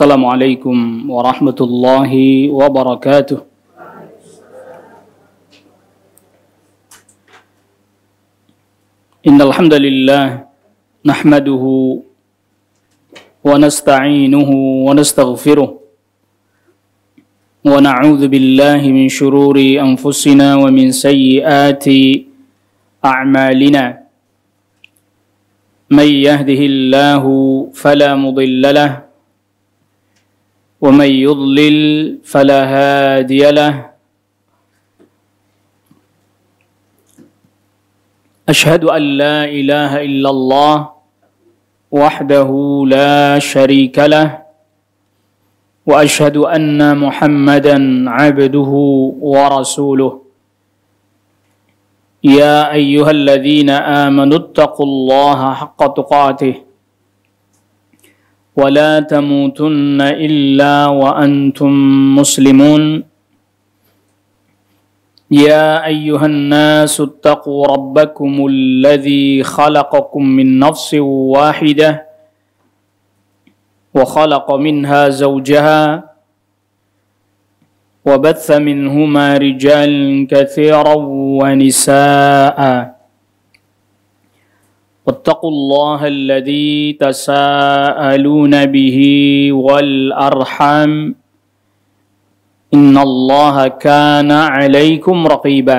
Assalamualaikum warahmatullahi wabarakatuh. Innal hamdalillah nahmaduhu wa nasta'inuhu wa nastaghfiruh wa na'udzu billahi min shururi anfusina wa min sayyiati a'malina. May yahdihillahu fala mudilla lahu ومن يضلل فلا هادي له أشهد أن لا إله إلا الله وحده لا شريك له وأشهد أن محمدا عبده ورسوله يا أيها الذين آمنوا اتقوا الله حق تقاته ولا تموتن إلا وأنتم مسلمون يا أيها الناس اتقوا ربكم الذي خلقكم من نفس واحدة وخلق منها زوجها وبث منهما رجالا كثيرا ونساء واتقوا الله الذي تساءلون به والأرحام إن الله كان عليكم رقيبا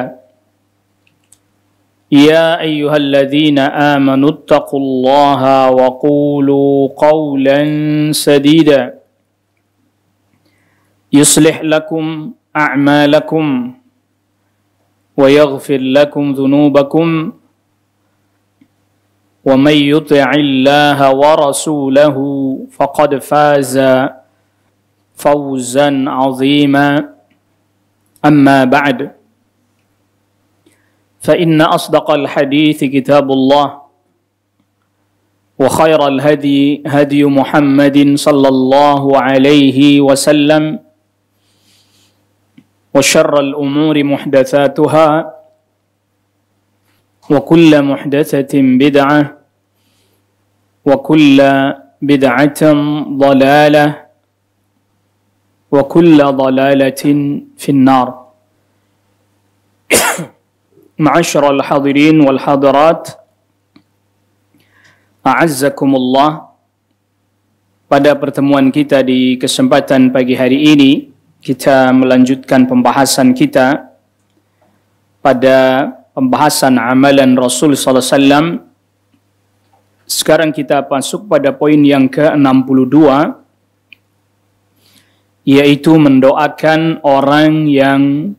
يا أيها الذين آمنوا اتقوا الله وقولوا قولا سديدا يصلح لكم أعمالكم ويغفر لكم ذنوبكم ومن يطع الله ورسوله فقد فاز فوزا عظيما أما بعد فإن أصدق الحديث كتاب الله وخير الهدي هدي محمد صلى الله عليه وسلم وشر الأمور محدثاتها وكل محدثة بدعة وكل بدعة ضلالة وكل ضلالة في النار. معاشر الحاضرين والحاضرات أعزكم الله. Pada pertemuan kita di kesempatan pagi hari ini, kita melanjutkan pembahasan kita pada pembahasan amalan Rasul sallallahu alaihi wasallam. Sekarang kita masuk pada poin yang ke-62, yaitu mendoakan orang yang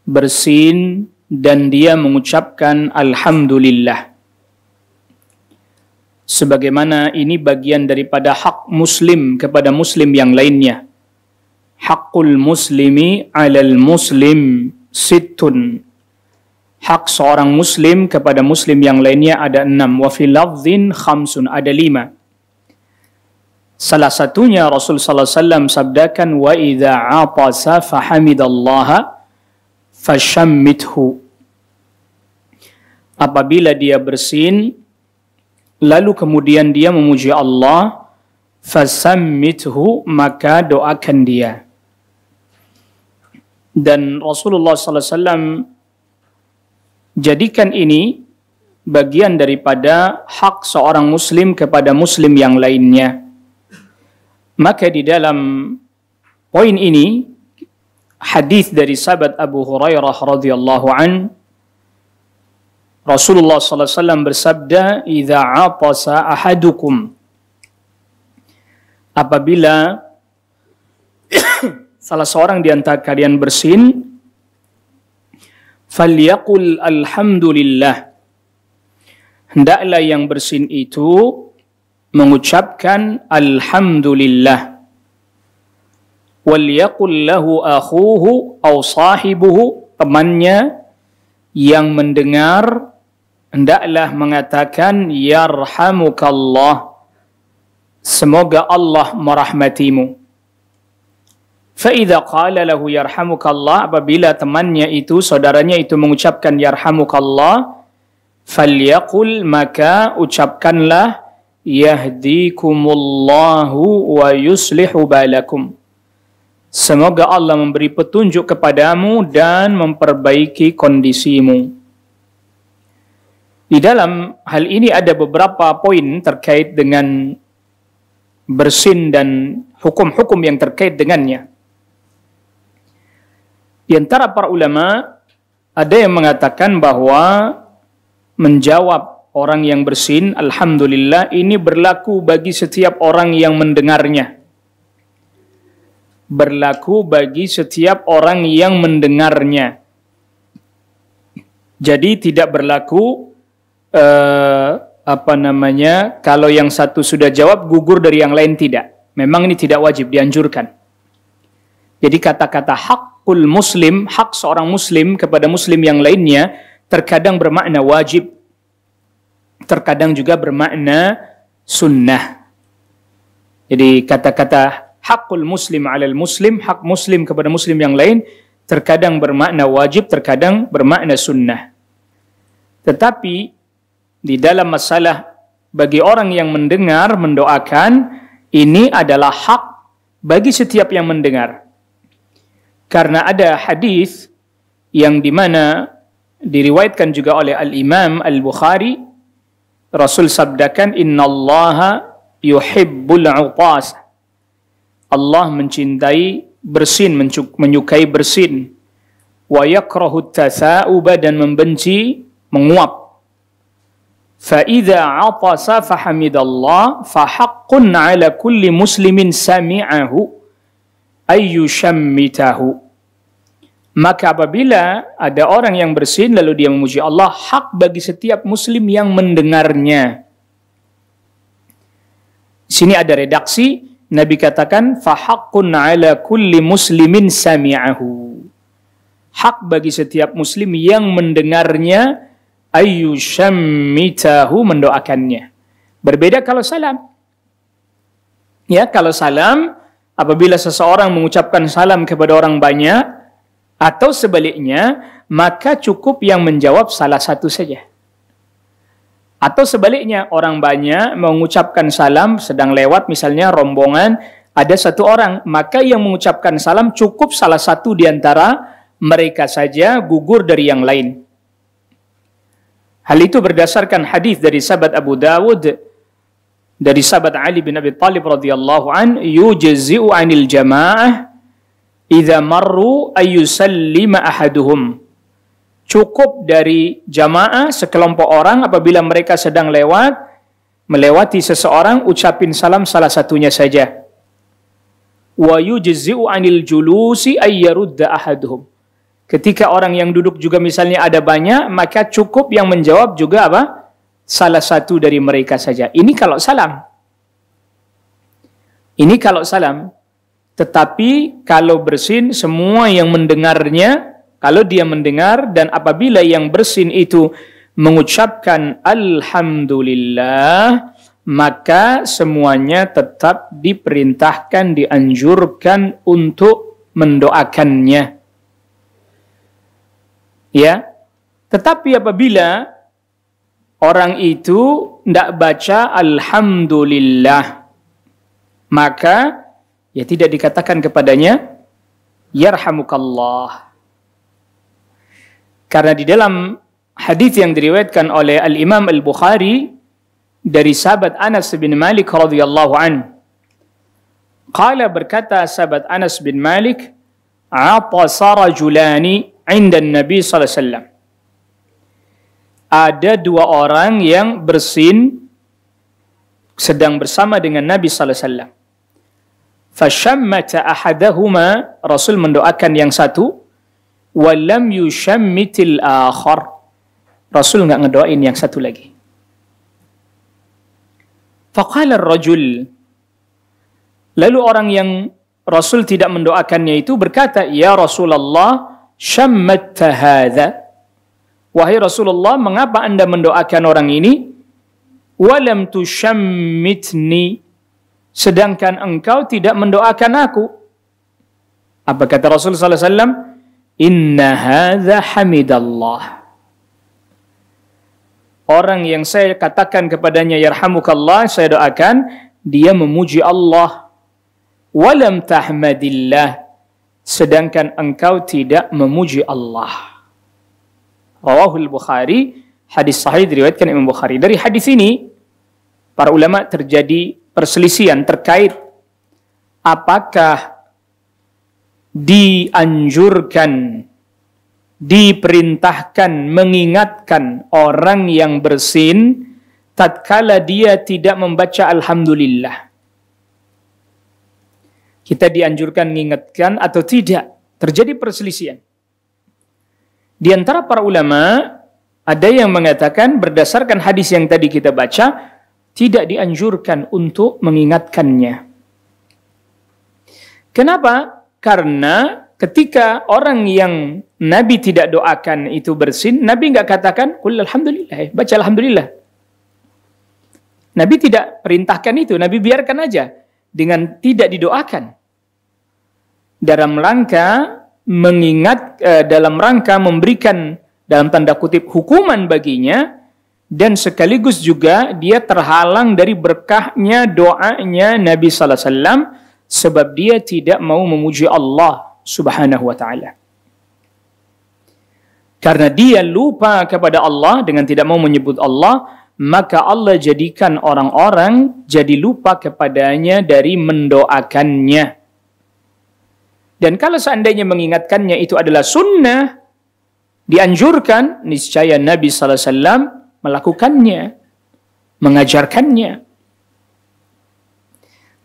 bersin dan dia mengucapkan alhamdulillah. Sebagaimana ini bagian daripada hak muslim kepada muslim yang lainnya. Haqqul muslimi 'alal muslim sittun. Hak seorang muslim kepada muslim yang lainnya ada 6. Wa fil lafdhin khamsun, ada 5. Salah satunya Rasul sallallahu alaihi wasallam sabdakan, wa idza 'atasa fahamidallaha fashammithu. Apabila dia bersin lalu kemudian dia memuji Allah, fasammithu, maka doakan dia. Dan Rasulullah sallallahu alaihi wasallam jadikan ini bagian daripada hak seorang muslim kepada muslim yang lainnya. Maka di dalam poin ini hadis dari sahabat Abu Hurairah radhiyallahu an, Rasulullah sallallahu alaihi wasallam bersabda, "Idza 'atasa ahadukum", apabila salah seorang di antara kalian bersin, falyaqul alhamdulillah, hendaklah yang bersin itu mengucapkan alhamdulillah. Walyaqul lahu akhuhu aw sahibuhu, temannya yang mendengar hendaklah mengatakan yarhamukallah, semoga Allah merahmatimu. Fa'idha qala lahu yarhamukallah, apabila temannya itu, saudaranya itu mengucapkan yarhamukallah, falyaqul, maka ucapkanlah yahdikumullahu wa yuslihu balakum. Semoga Allah memberi petunjuk kepadamu dan memperbaiki kondisimu. Di dalam hal ini ada beberapa poin terkait dengan bersin dan hukum-hukum yang terkait dengannya. Di antara para ulama ada yang mengatakan bahwa menjawab orang yang bersin, alhamdulillah, ini berlaku bagi setiap orang yang mendengarnya. Berlaku bagi setiap orang yang mendengarnya. Jadi tidak berlaku kalau yang satu sudah jawab gugur dari yang lain, tidak. Memang ini tidak wajib, dianjurkan. Jadi kata-kata hakul muslim, hak seorang muslim kepada muslim yang lainnya, terkadang bermakna wajib, terkadang juga bermakna sunnah. Jadi kata-kata hakul muslim alal muslim, hak muslim kepada muslim yang lain, terkadang bermakna wajib, terkadang bermakna sunnah. Tetapi di dalam masalah bagi orang yang mendengar, mendoakan, ini adalah hak bagi setiap yang mendengar. Karena ada hadis yang dimana diriwayatkan juga oleh Al-Imam Al-Bukhari, Rasul sabdakan, innallaha yuhibbul utas. Allah mencintai bersin, menyukai bersin. Wa yakrahu tasa'uba, dan membenci menguap. Fa idza 'atasa fahamidallah fa haqqun 'ala kulli muslimin sami'ahu ayyushammitahu. Maka apabila ada orang yang bersin lalu dia memuji Allah, hak bagi setiap muslim yang mendengarnya. Di sini ada redaksi, Nabi katakan fa haqqun 'ala kulli muslimin sami'ahu. Hak bagi setiap muslim yang mendengarnya ayyushammitahu, mendoakannya. Berbeda kalau salam. Ya, kalau salam, apabila seseorang mengucapkan salam kepada orang banyak atau sebaliknya, maka cukup yang menjawab salah satu saja. Atau sebaliknya, orang banyak mengucapkan salam, sedang lewat misalnya rombongan, ada satu orang, maka yang mengucapkan salam cukup salah satu di antara mereka saja, gugur dari yang lain. Hal itu berdasarkan hadis dari sahabat Abu Dawud, dari sahabat Ali bin Abi Thalib radhiyallahu an, yujzi'u 'anil jamaah idza marru ayyusallima ahaduhum. Cukup dari jamaah sekelompok orang apabila mereka sedang melewati seseorang, ucapin salam salah satunya saja. Wa yujzi'u 'anil julusi ayyarudda ahaduhum. Ketika orang yang duduk juga misalnya ada banyak, maka cukup yang menjawab juga apa? Salah satu dari mereka saja. Ini kalau salam. Ini kalau salam. Tetapi kalau bersin, semua yang mendengarnya, kalau dia mendengar dan apabila yang bersin itu mengucapkan alhamdulillah, maka semuanya tetap diperintahkan, dianjurkan untuk mendoakannya. Ya, tetapi apabila orang itu tidak baca alhamdulillah, maka ya tidak dikatakan kepadanya yarhamukallah. Karena di dalam hadis yang diriwayatkan oleh Al-Imam Al-Bukhari dari sahabat Anas bin Malik radhiyallahu an, qala, berkata sahabat Anas bin Malik, atasa rajulani 'inda Nabi sallallahu alaihi wasallam. Ada dua orang yang bersin sedang bersama dengan Nabi sallallahu alaihi wasallam. Fashammata ahadahuma, Rasul mendoakan yang satu, wa lam yushammitil akhar. Rasul enggak ngedoain yang satu lagi. Faqala ar-rajul, lalu orang yang Rasul tidak mendoakannya itu berkata, ya Rasulullah, syammatta hadha, wahai Rasulullah, mengapa Anda mendoakan orang ini? Walam tushammitni, sedangkan engkau tidak mendoakan aku. Apa kata Rasul sallallahu alaihi wasallam? Inna hadza hamidallah. orang yang saya katakan kepadanya yarhamukallah, saya doakan, dia memuji Allah. Walam tahmadillah, sedangkan engkau tidak memuji Allah. Rawahul Bukhari, hadis sahih diriwayatkan Imam Bukhari. Dari hadis ini, para ulama terjadi perselisihan terkait apakah dianjurkan, diperintahkan mengingatkan orang yang bersin tatkala dia tidak membaca alhamdulillah. Kita dianjurkan mengingatkan atau tidak? Terjadi perselisihan. Di antara para ulama, ada yang mengatakan berdasarkan hadis yang tadi kita baca, tidak dianjurkan untuk mengingatkannya. Kenapa? Karena ketika orang yang Nabi tidak doakan itu bersin, Nabi nggak katakan, qul alhamdulillah, baca alhamdulillah. Nabi tidak perintahkan itu, Nabi biarkan aja dengan tidak didoakan. Dalam rangka mengingat, dalam rangka memberikan dalam tanda kutip hukuman baginya, dan sekaligus juga dia terhalang dari berkahnya doanya Nabi sallallahu alaihi wasallam sebab dia tidak mau memuji Allah Subhanahu wa taala. Karena dia lupa kepada Allah dengan tidak mau menyebut Allah, maka Allah jadikan orang-orang jadi lupa kepadanya dari mendoakannya. Dan kalau seandainya mengingatkannya itu adalah sunnah, dianjurkan, niscaya Nabi sallallahu alaihi wasallam melakukannya, mengajarkannya.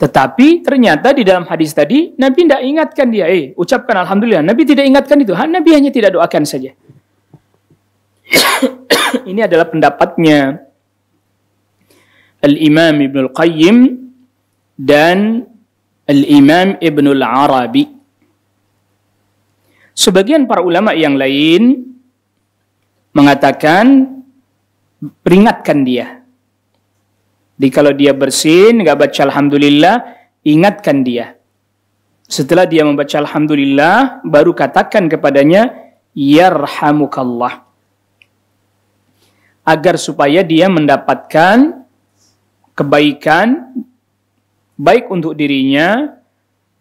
Tetapi ternyata di dalam hadis tadi, Nabi tidak ingatkan dia, ucapkan alhamdulillah. Nabi tidak ingatkan itu, Nabi hanya tidak doakan saja. Ini adalah pendapatnya Al-Imam Ibnul Qayyim dan Al-Imam Ibnul Arabi. Sebagian para ulama yang lain mengatakan peringatkan dia. Jadi kalau dia bersin, nggak baca alhamdulillah, ingatkan dia. Setelah dia membaca alhamdulillah, baru katakan kepadanya yarhamukallah. Agar supaya dia mendapatkan kebaikan baik untuk dirinya,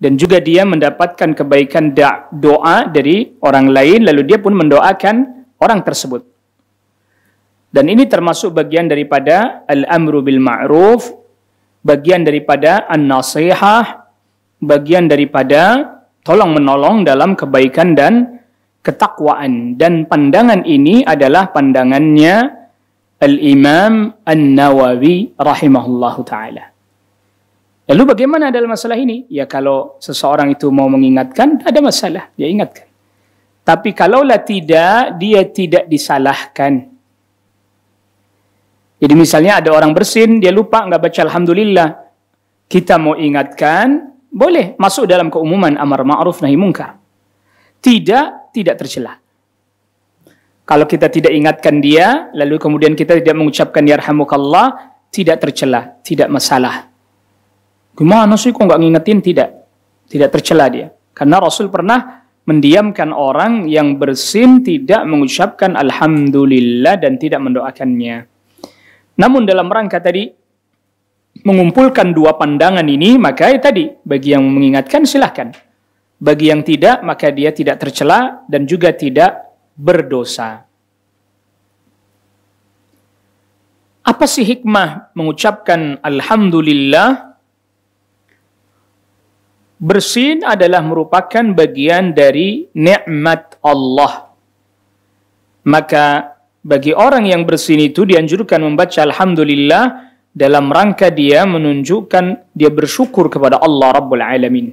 dan juga dia mendapatkan kebaikan doa dari orang lain, lalu dia pun mendoakan orang tersebut. Dan ini termasuk bagian daripada al-amru bil ma'ruf, bagian daripada an-nasihah, bagian daripada tolong-menolong dalam kebaikan dan ketakwaan. Dan pandangan ini adalah pandangannya Al-Imam An-Nawawi rahimahullahu ta'ala. Lalu bagaimana dalam masalah ini? Ya kalau seseorang itu mau mengingatkan, tak ada masalah, dia ingatkan. Tapi kalaulah tidak, dia tidak disalahkan. Jadi misalnya ada orang bersin, dia lupa nggak baca alhamdulillah. Kita mau ingatkan, boleh masuk dalam keumuman amar ma'ruf nahi munkar. Tidak tercela. Kalau kita tidak ingatkan dia, lalu kemudian kita tidak mengucapkan yarhamukallah, tidak tercela, tidak masalah. Gimana sih kok nggak ngingetin? Tidak tercela dia. Karena Rasul pernah mendiamkan orang yang bersin tidak mengucapkan alhamdulillah dan tidak mendoakannya. Namun dalam rangka tadi mengumpulkan dua pandangan ini, maka tadi bagi yang mengingatkan silahkan. Bagi yang tidak, maka dia tidak tercela dan juga tidak berdosa. Apa sih hikmah mengucapkan alhamdulillah? Bersin adalah merupakan bagian dari nikmat Allah. Maka bagi orang yang bersin itu dianjurkan membaca alhamdulillah dalam rangka dia menunjukkan dia bersyukur kepada Allah Rabbul Alamin.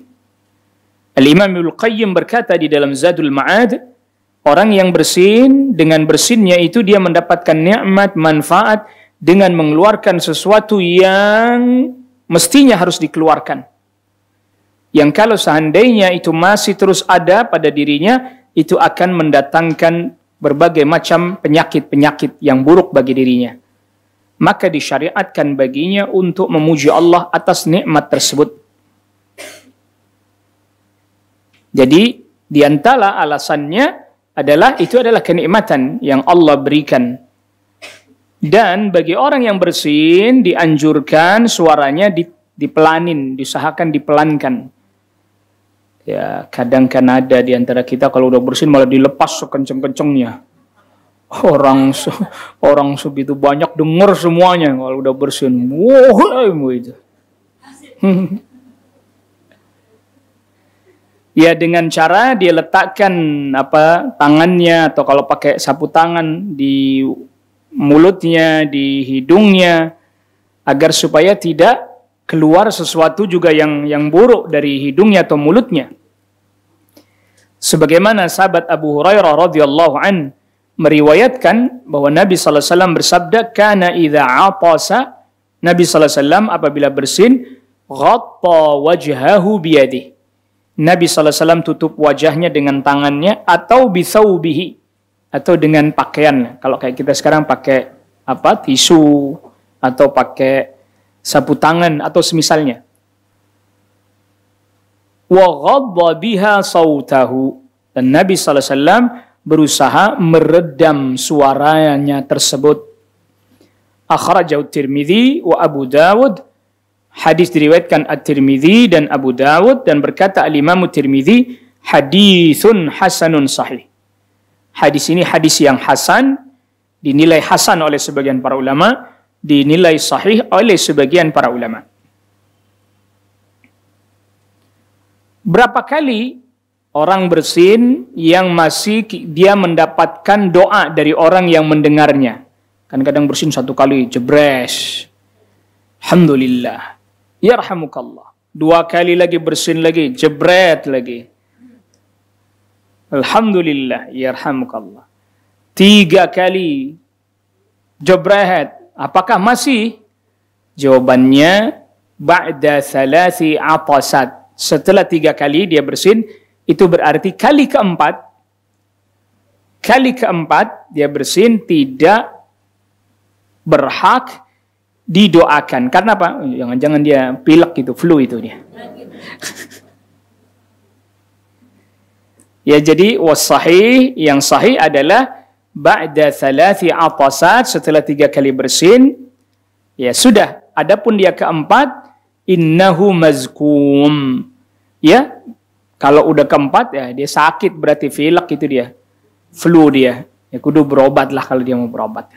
Al-Imam Ibnul Qayyim berkata di dalam Zadul Ma'ad, orang yang bersin, dengan bersinnya itu dia mendapatkan nikmat, manfaat dengan mengeluarkan sesuatu yang mestinya harus dikeluarkan. Yang kalau seandainya itu masih terus ada pada dirinya, itu akan mendatangkan berbagai macam penyakit-penyakit yang buruk bagi dirinya. Maka disyariatkan baginya untuk memuji Allah atas nikmat tersebut. Jadi, di antara alasannya adalah itu adalah kenikmatan yang Allah berikan. Dan bagi orang yang bersin dianjurkan suaranya dipelanin, diusahakan dipelankan. Ya, kadang kan ada di antara kita kalau udah bersin malah dilepas sekenceng-kencengnya. Orang segitu banyak dengar semuanya kalau udah bersin. Wow, itu. Ya, dengan cara dia letakkan tangannya, atau kalau pakai sapu tangan di mulutnya, di hidungnya, agar supaya tidak keluar sesuatu juga yang buruk dari hidungnya atau mulutnya. Sebagaimana sahabat Abu Hurairah radhiyallahu an meriwayatkan bahwa Nabi sallallahu alaihi wasallam bersabda, "Kana idza atasa," Nabi sallallahu alaihi wasallam apabila bersin, "ghatta wajhahu biyadihi." Nabi sallallahu alaihi wasallam tutup wajahnya dengan tangannya atau bisaubihi, atau dengan pakaian. Kalau kayak kita sekarang pakai tisu atau pakai sapu tangan atau semisalnya. Wa ghadda biha sautahu, dan Nabi sallallahu alaihi wasallam berusaha meredam suaranya tersebut. Akhrajahu Tirmidzi wa Abu Dawud. Hadis diriwayatkan At-Tirmidzi dan Abu Dawud, dan berkata Al-Imam Tirmidzi, haditsun hasanun sahih. Hadis ini hadis yang hasan, dinilai hasan oleh sebagian para ulama, dinilai sahih oleh sebagian para ulama. Berapa kali orang bersin yang masih dia mendapatkan doa dari orang yang mendengarnya? Kan kadang bersin satu kali jebres, alhamdulillah, yarhamukallah. 2 kali lagi bersin lagi, jebret lagi, alhamdulillah, yarhamukallah. 3 kali jebret, apakah masih? Jawabannya, ba'da 3 atasat. Setelah 3 kali dia bersin, itu berarti kali keempat dia bersin tidak berhak didoakan. Karena apa? Jangan-jangan dia pilek itu, flu itu dia. Ya, jadi wasahih, yang sahih adalah ba'da 3 atasat, setelah 3 kali bersin, ya sudah. Adapun dia keempat, innahu mazkum. Ya, kalau udah keempat ya dia sakit, berarti pilek itu dia, flu dia. Ya kudu berobat lah kalau dia mau berobat.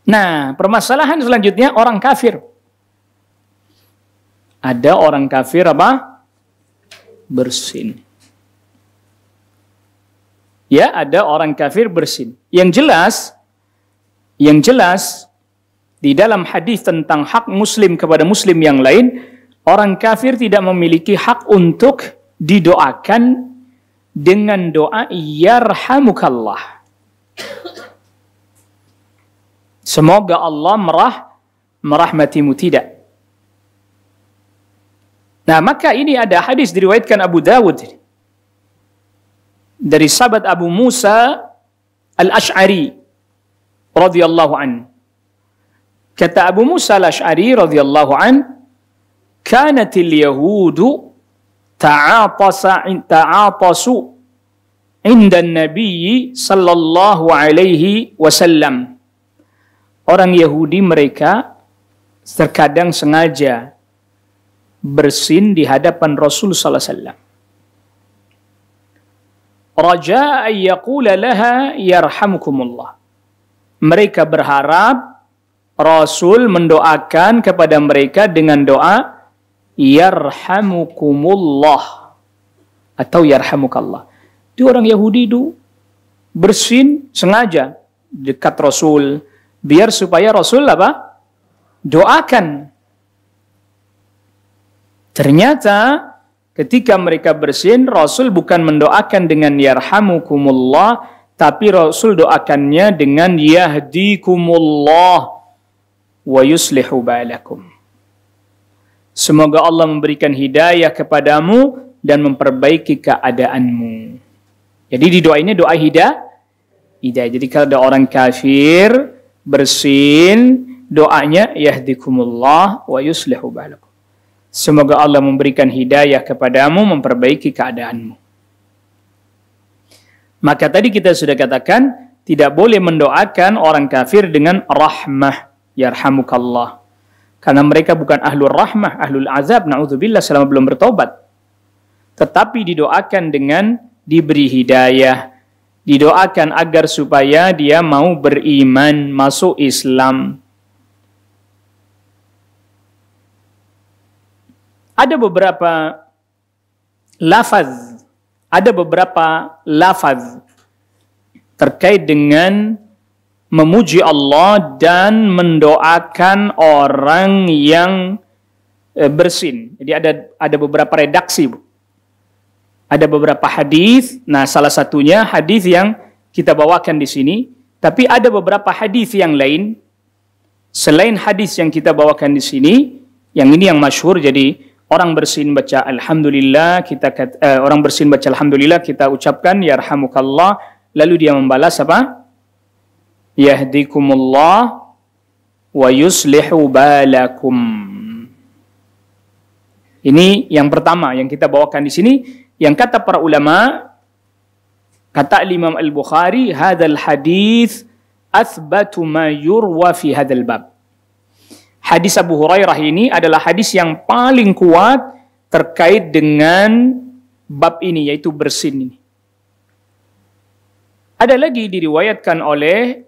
Nah, permasalahan selanjutnya orang kafir. Ada orang kafir bersin. Ya, ada orang kafir bersin. Yang jelas di dalam hadis tentang hak muslim kepada muslim yang lain, orang kafir tidak memiliki hak untuk didoakan dengan doa yarhamukallah. Semoga Allah merahmatimu, tidak. Nah, maka ini ada hadis diriwayatkan Abu Dawud dari sahabat Abu Musa Al-Asy'ari radhiyallahu an. Kata Abu Musa Al-Asy'ari radhiyallahu an, kanatil yahudu ta'atasu inda Nabi sallallahu alaihi wasallam. Orang Yahudi mereka terkadang sengaja bersin di hadapan Rasul sallallahu alaihi wasallam. Raja'a yaqula laha yarhamukumullah. Mereka berharap Rasul mendoakan kepada mereka dengan doa yarhamukumullah atau yarhamukallah. Itu orang Yahudi itu bersin sengaja dekat Rasul biar supaya Rasul doakan. Ternyata ketika mereka bersin, Rasul bukan mendoakan dengan yarhamukumullah, tapi Rasul doakannya dengan yahdikumullah wa yuslihu balakum. Semoga Allah memberikan hidayah kepadamu dan memperbaiki keadaanmu. Jadi di doa ini doa hidayah. Jadi kalau ada orang kafir bersin, doanya yahdikumullah wa yuslihu balakum. Semoga Allah memberikan hidayah kepadamu, memperbaiki keadaanmu. Maka tadi kita sudah katakan, tidak boleh mendoakan orang kafir dengan rahmah, yarhamukallah. Karena mereka bukan ahlul rahmah, ahlul azab, na'udzubillah, selama belum bertobat. Tetapi didoakan dengan diberi hidayah, didoakan agar supaya dia mau beriman, masuk Islam. Ada beberapa lafaz terkait dengan memuji Allah dan mendoakan orang yang bersin. Jadi ada beberapa redaksi, Bu. Ada beberapa hadis. Nah, salah satunya hadis yang kita bawakan di sini. Tapi ada beberapa hadis yang lain selain hadis yang kita bawakan di sini. Yang ini yang masyhur. Jadi orang bersin baca alhamdulillah, orang bersin baca alhamdulillah, kita ucapkan yarhamukallah, lalu dia membalas apa? Yahdikumullah wa yuslihu balakum. Ini yang pertama yang kita bawakan di sini. Yang kata para ulama, kata Imam Al-Bukhari, hadzal hadis athbatu ma yurwa fi hadzal bab. Hadis Abu Hurairah ini adalah hadis yang paling kuat terkait dengan bab ini, yaitu bersin ini. Ada lagi diriwayatkan oleh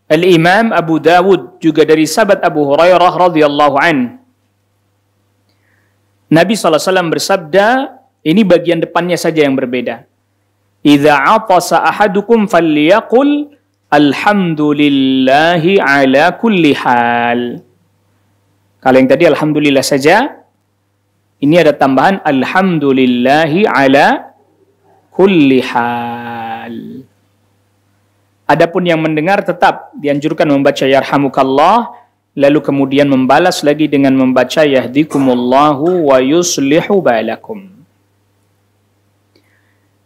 Al-Imam Abu Dawud juga dari sahabat Abu Hurairah radhiyallahu an. Nabi SAW bersabda, ini bagian depannya saja yang berbeda. Idza atasa ahadukum falyaqul alhamdulillahi ala kulli hal. Kalau yang tadi alhamdulillah saja, ini ada tambahan alhamdulillahi ala kulli hal. Adapun yang mendengar tetap dianjurkan membaca yarhamukallah, lalu kemudian membalas lagi dengan membaca yahdikumullahu wa yuslihu balakum.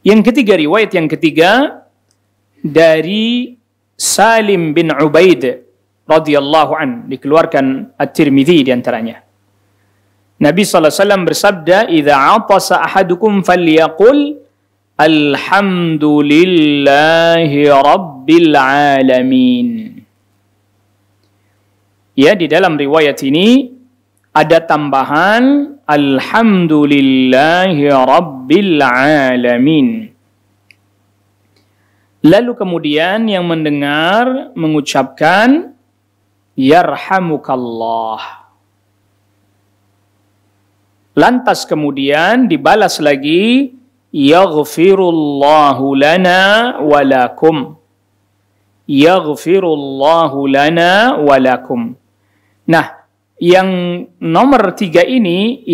Yang ketiga, riwayat yang ketiga dari Salim bin Ubaid radhiyallahu an, dikeluarkan At-Tirmidzi di antaranya. Nabi SAW bersabda, "Idza 'atasa ahadukum falyaqul alhamdulillahi rabbil alamin." Ya, di dalam riwayat ini ada tambahan alhamdulillahi rabbil alamin. Lalu kemudian yang mendengar mengucapkan yarhamukallah. Lantas kemudian dibalas lagi yaghfirullahu lana walakum. Yaghfirullahu lana walakum. Nah, yang nomor 3 ini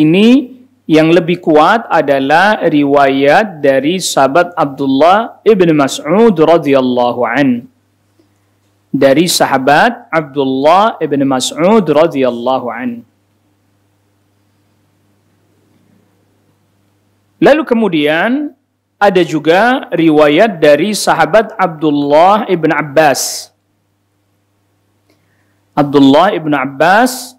yang lebih kuat adalah riwayat dari sahabat Abdullah ibn Mas'ud radhiyallahu an. Dari sahabat Abdullah ibn Mas'ud radhiyallahu an. Lalu kemudian ada juga riwayat dari sahabat Abdullah ibn Abbas. Abdullah ibn Abbas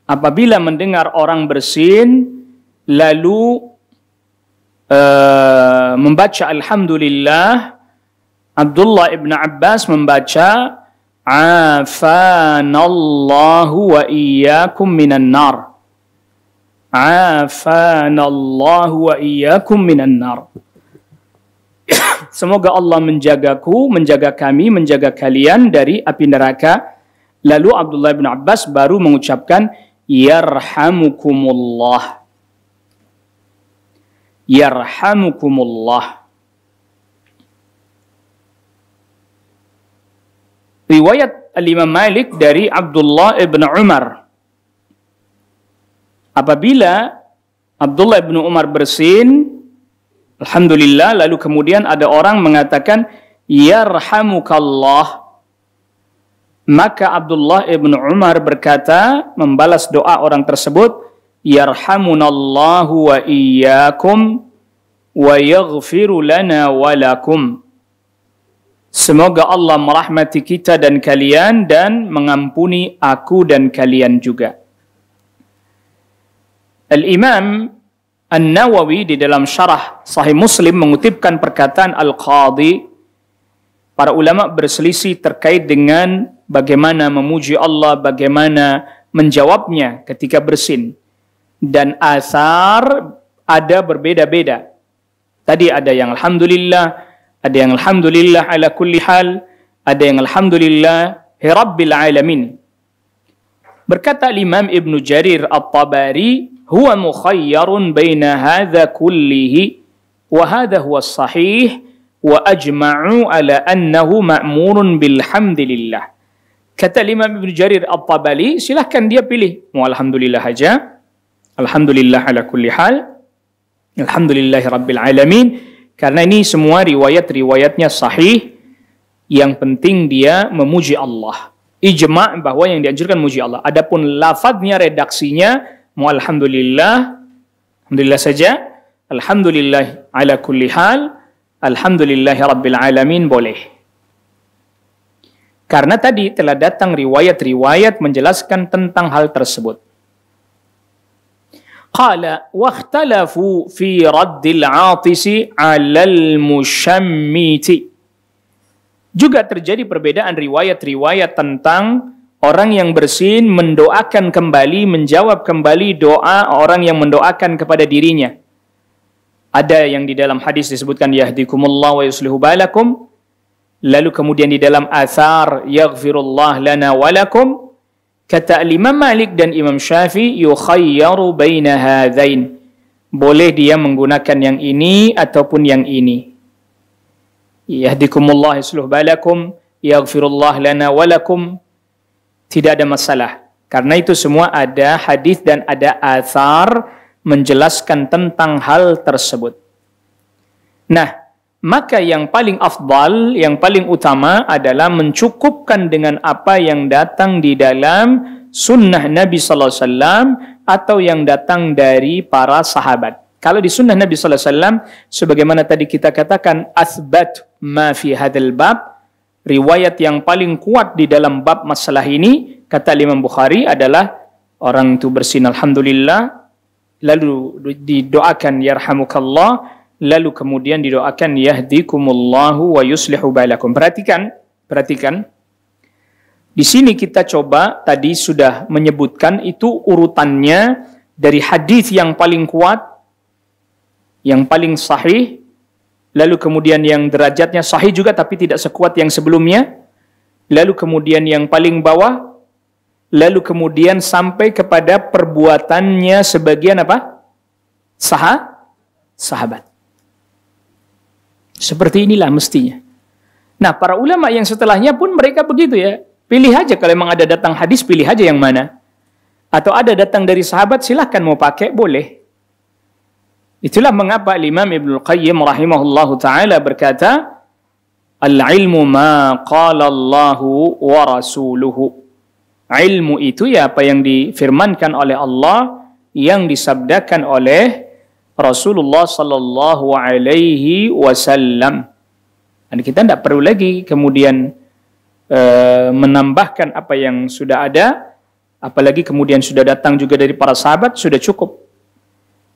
apabila mendengar orang bersin lalu membaca alhamdulillah, Abdullah ibn Abbas membaca afanallahu wa iyyakum minan nar. Afanallahu wa iyyakum minan nar. Semoga Allah menjagaku, menjaga kami, menjaga kalian dari api neraka. Lalu Abdullah bin Abbas baru mengucapkan yarhamukumullah. Yarhamukumullah. Riwayat Al-Imam Malik dari Abdullah ibn Umar. Apabila Abdullah ibn Umar bersin, alhamdulillah, lalu kemudian ada orang mengatakan yarhamukallah, maka Abdullah ibn Umar berkata, membalas doa orang tersebut, yarhamunallahu wa iyyakum wa yaghfiru lana wa lakum. Semoga Allah merahmati kita dan kalian dan mengampuni aku dan kalian juga. Al-Imam An-Nawawi di dalam syarah Sahih Muslim mengutipkan perkataan Al-Qadhi para ulama berselisih terkait dengan bagaimana memuji Allah, bagaimana menjawabnya ketika bersin. Dan athar ada berbeda-beda. Tadi ada yang alhamdulillah, ada yang alhamdulillah ala kulli hal, ada yang alhamdulillah rabbil alamin. Berkata Imam Ibn Jarir At-Tabari, huwa mukhayyarun baina hadha kullihi wa hadha huwa sahih wa ajma'u ala annahu ma'murun bilhamdulillah. Kata Imam Ibn Jarir At-Tabari, silahkan dia pilih. Mau alhamdulillah aja, alhamdulillah ala kulli hal, alhamdulillahi rabbil alamin. Karena ini semua riwayat-riwayatnya sahih. Yang penting dia memuji Allah. Ijma' bahwa yang dianjurkan muji Allah. Adapun lafadznya, redaksinya, mau alhamdulillah, alhamdulillah saja, alhamdulillah ala kulli hal, alhamdulillahi rabbil alamin, boleh. Karena tadi telah datang riwayat-riwayat menjelaskan tentang hal tersebut. Qala wakhtalafu fi raddil 'atisi 'alal musyammiti. Juga terjadi perbedaan riwayat-riwayat tentang orang yang bersin mendoakan kembali, menjawab kembali doa orang yang mendoakan kepada dirinya. Ada yang di dalam hadis disebutkan yahdikumullah wa yuslihu balakum. Lalu kemudian di dalam athar yaghfirullah lana walakum. Kata Imam Malik dan Imam Syafi'i, yukhayyaru baina hadzain. Boleh dia menggunakan yang ini ataupun yang ini. Yahdikumullah yuslihu balakum, yaghfirullah lana walakum. Tidak ada masalah. Karena itu semua ada hadis dan ada athar menjelaskan tentang hal tersebut. Nah, maka yang paling afdal, yang paling utama adalah mencukupkan dengan apa yang datang di dalam sunnah Nabi Sallallahu Alaihi Wasallam atau yang datang dari para sahabat. Kalau di sunnah Nabi Sallallahu Alaihi Wasallam, sebagaimana tadi kita katakan, athbat ma fi hadal bab, riwayat yang paling kuat di dalam bab masalah ini, kata Imam Bukhari adalah orang itu bersin alhamdulillah, lalu didoakan yarhamukallah, lalu kemudian didoakan yahdikumullahu wa yuslihu balakum. Perhatikan. Di sini kita coba tadi sudah menyebutkan itu urutannya dari hadis yang paling kuat, yang paling sahih, lalu kemudian yang derajatnya sahih juga tapi tidak sekuat yang sebelumnya, lalu kemudian yang paling bawah, lalu kemudian sampai kepada perbuatannya sebagian apa? Sahabat. Seperti inilah mestinya. Nah, para ulama yang setelahnya pun mereka begitu ya. Pilih aja kalau memang ada datang hadis, pilih aja yang mana. Atau ada datang dari sahabat, silahkan mau pakai, boleh. Itulah mengapa Imam Ibnul Qayyim rahimahullahu ta'ala berkata, al-ilmu ma qala Allahu wa rasuluhu. Ilmu itu ya apa yang difirmankan oleh Allah, yang disabdakan oleh Rasulullah sallallahu alaihi wasallam. Dan kita tidak perlu lagi kemudian menambahkan apa yang sudah ada, apalagi kemudian sudah datang juga dari para sahabat, sudah cukup.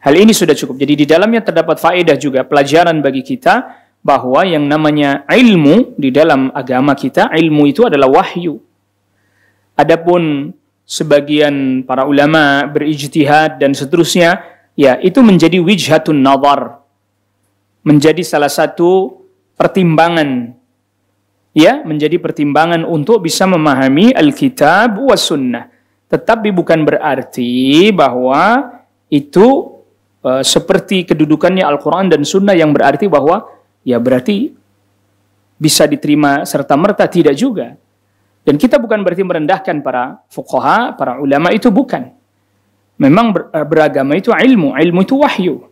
Hal ini sudah cukup. Jadi di dalamnya terdapat faedah juga, pelajaran bagi kita bahwa yang namanya ilmu di dalam agama kita, ilmu itu adalah wahyu. Adapun sebagian para ulama berijtihad dan seterusnya, ya itu menjadi wijhatun nazar, menjadi salah satu pertimbangan, ya menjadi pertimbangan untuk bisa memahami Alkitab was sunnah. Tetapi bukan berarti bahwa itu seperti kedudukannya Al-Quran dan Sunnah yang berarti bahwa ya berarti bisa diterima serta-merta, tidak juga. Dan kita bukan berarti merendahkan para fuqaha, para ulama, itu bukan. Memang beragama itu ilmu itu wahyu.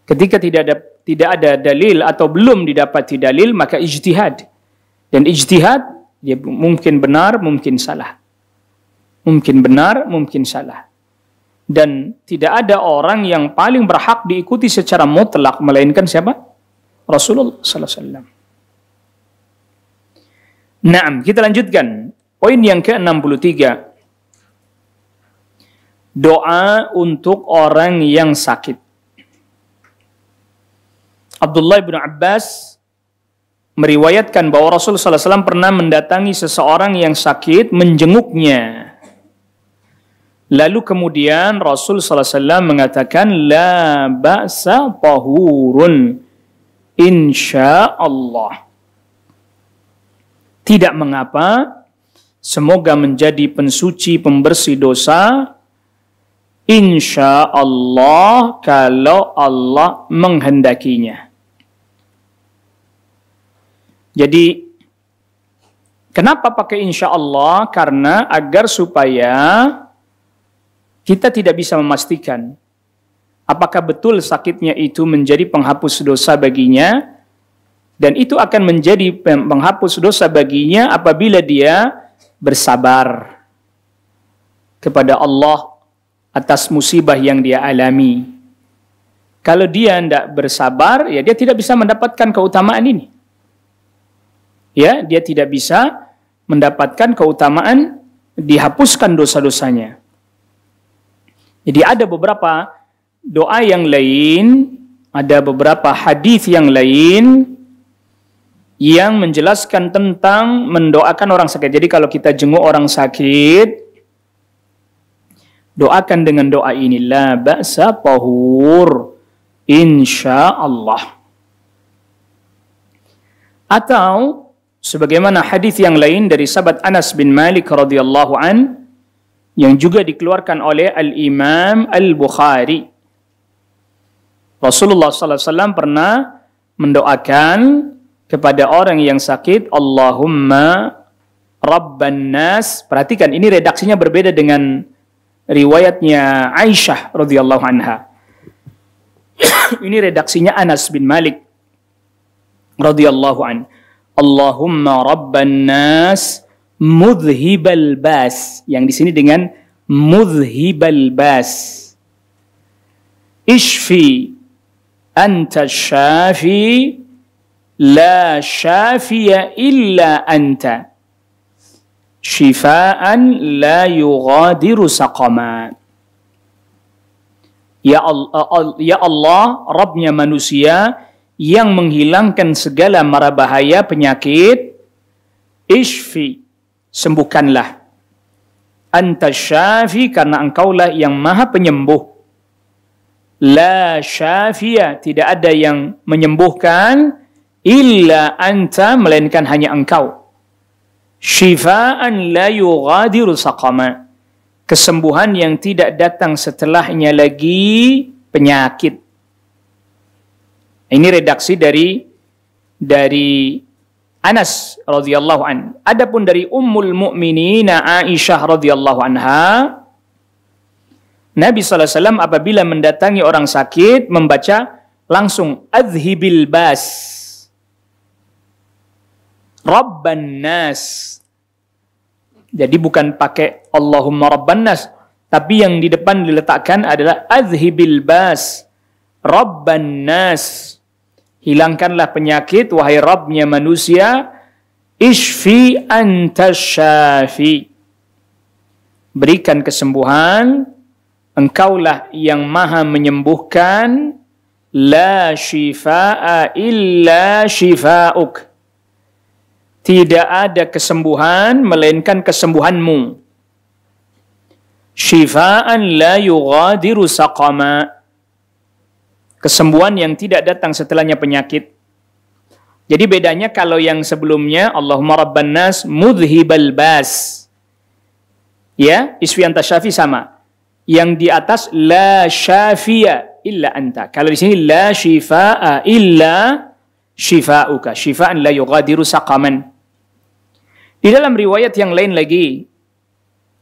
Ketika tidak ada dalil atau belum didapati dalil, maka ijtihad. Dan ijtihad dia mungkin benar, mungkin salah. Mungkin benar, mungkin salah. Dan tidak ada orang yang paling berhak diikuti secara mutlak melainkan siapa? Rasulullah sallallahu alaihi wasallam. Naam, kita lanjutkan. Poin yang ke-63. Doa untuk orang yang sakit. Abdullah bin Abbas meriwayatkan bahwa Rasul sallallahu alaihi wasallam pernah mendatangi seseorang yang sakit, menjenguknya. Lalu kemudian Rasul sallallahu alaihi wasallam mengatakan, la ba'sa tahurun insyaallah. Tidak mengapa, semoga menjadi pensuci, pembersih dosa, insyaallah, kalau Allah menghendakinya. Jadi, kenapa pakai insya Allah? Karena agar supaya kita tidak bisa memastikan apakah betul sakitnya itu menjadi penghapus dosa baginya, dan itu akan menjadi penghapus dosa baginya apabila dia bersabar kepada Allah atas musibah yang dia alami. Kalau dia tidak bersabar, ya dia tidak bisa mendapatkan keutamaan ini. Ya, dia tidak bisa mendapatkan keutamaan dihapuskan dosa-dosanya. Jadi ada beberapa doa yang lain, ada beberapa hadis yang lain yang menjelaskan tentang mendoakan orang sakit. Jadi kalau kita jenguk orang sakit, doakan dengan doa ini, la ba'sa tahur insyaallah. Atau sebagaimana hadis yang lain dari sahabat Anas bin Malik radhiyallahu an yang juga dikeluarkan oleh Al-Imam Al-Bukhari. Rasulullah sallallahu alaihi wasallam pernah mendoakan kepada orang yang sakit, Allahumma rabban nas. Perhatikan, ini redaksinya berbeda dengan riwayatnya Aisyah radhiyallahu anha. Ini redaksinya Anas bin Malik radhiyallahu an. Allahumma rabban nas mudhibal bas. Yang di sini dengan mudhibal bas. Ishfi anta syafi la syafiya illa anta. Shifaan la yughadiru saqama. Ya Allah, Rabbnya manusia yang menghilangkan segala mara bahaya penyakit, ishfi, sembuhkanlah. Anta syafi, karena engkaulah yang maha penyembuh. La syafiya, tidak ada yang menyembuhkan, illa anta, melainkan hanya engkau. Shifaan la yughadiru saqama, kesembuhan yang tidak datang setelahnya lagi penyakit. Ini redaksi dari Anas radhiyallahu an. Adapun dari Ummul Mukminin Aisyah radhiyallahu anha, Nabi sallallahu alaihi wasallam apabila mendatangi orang sakit membaca langsung adhibil bas, Rabban nas. Jadi bukan pakai Allahumma Rabban nas, tapi yang di depan diletakkan adalah adhibil bas, Rabban nas. Hilangkanlah penyakit, wahai Rabbnya manusia. Ishfi anta syafi, berikan kesembuhan, engkaulah yang maha menyembuhkan. La shifaa illa shifauk, tidak ada kesembuhan melainkan kesembuhanmu. Shifaan la yughadiru saqama, kesembuhan yang tidak datang setelahnya penyakit. Jadi bedanya kalau yang sebelumnya Allahumma rabban nas mudhibal bas, ya, isfi anta syafi sama. Yang di atas la syafiya illa anta. Kalau di sini la shifaa illa shifauka, shifaan la yughadiru saqaman. Di dalam riwayat yang lain lagi,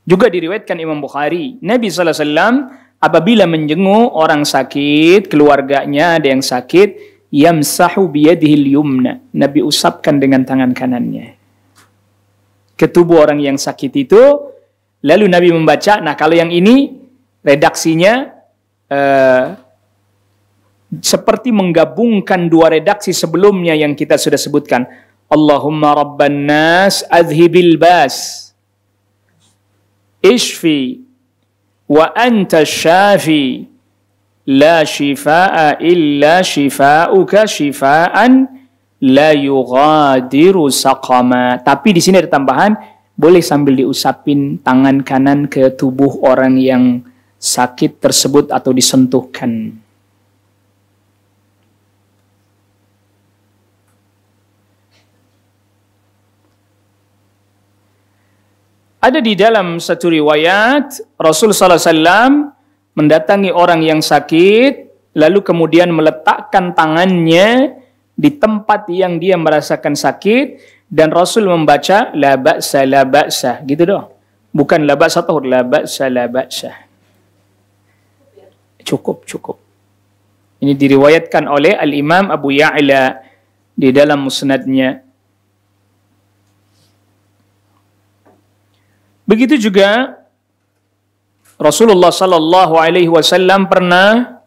juga diriwayatkan Imam Bukhari, Nabi sallallahu alaihi wasallam apabila menjenguk orang sakit, keluarganya ada yang sakit, yamsahu biyadihil yumna, Nabi usapkan dengan tangan kanannya ke tubuh orang yang sakit itu, lalu Nabi membaca. Nah, kalau yang ini redaksinya seperti menggabungkan dua redaksi sebelumnya yang kita sudah sebutkan. Allahumma rabban nas adhibil bas, ishfi wa anta syafi la shifaa illa shifauka shifaan la yughadiru saqama. Tapi di sini ada tambahan, boleh sambil diusapin tangan kanan ke tubuh orang yang sakit tersebut atau disentuhkan. Ada di dalam satu riwayat, Rasul sallallahu alaihi wasallam mendatangi orang yang sakit, lalu kemudian meletakkan tangannya di tempat yang dia merasakan sakit, dan Rasul membaca la ba'sa, gitu doang. Bukan la ba'sa tahur, la ba'sa. Cukup. Ini diriwayatkan oleh Al-Imam Abu Ya'la di dalam musnadnya. Begitu juga Rasulullah sallallahu alaihi wasallam pernah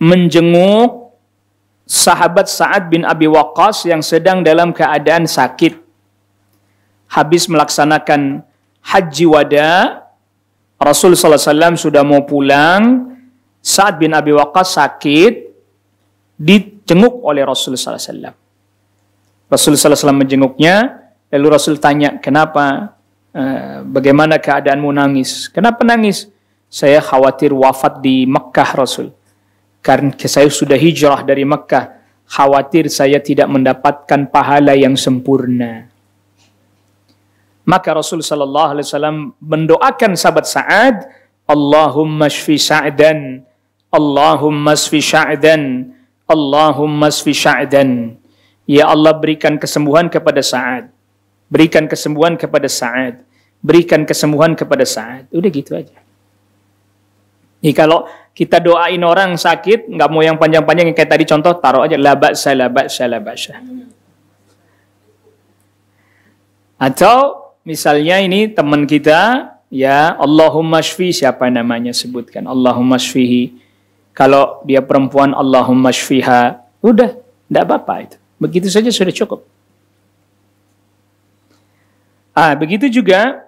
menjenguk sahabat Sa'ad bin Abi Waqqas yang sedang dalam keadaan sakit. Habis melaksanakan haji wada, Rasul sallallahu alaihi wasallam sudah mau pulang, Sa'ad bin Abi Waqqas sakit, dijenguk oleh Rasul sallallahu alaihi wasallam. Rasul sallallahu alaihi wasallam menjenguknya, lalu Rasul tanya, "Kenapa? Bagaimana keadaanmu nangis?" "Kenapa nangis?" "Saya khawatir wafat di Mekkah, Rasul. Karena saya sudah hijrah dari Mekkah, khawatir saya tidak mendapatkan pahala yang sempurna." Maka Rasul sallallahu alaihi wasallam mendoakan sahabat Sa'ad, "Allahumma shfi Sa'dan, Allahumma shfi Sa'dan, Allahumma shfi Sa'dan." Ya Allah, berikan kesembuhan kepada Sa'ad. Berikan kesembuhan kepada Sa'ad. Berikan kesembuhan kepada Sa'ad. Udah gitu aja. Jadi kalau kita doain orang sakit, nggak mau yang panjang-panjang, yang kayak tadi contoh, taruh aja la ba'sa, la ba'sa, la ba'sa. Atau misalnya ini teman kita, ya Allahumma shfi, siapa namanya sebutkan, Allahumma shfihi. Kalau dia perempuan, Allahumma shfiha. Udah, enggak apa-apa itu. Begitu saja sudah cukup. Begitu juga,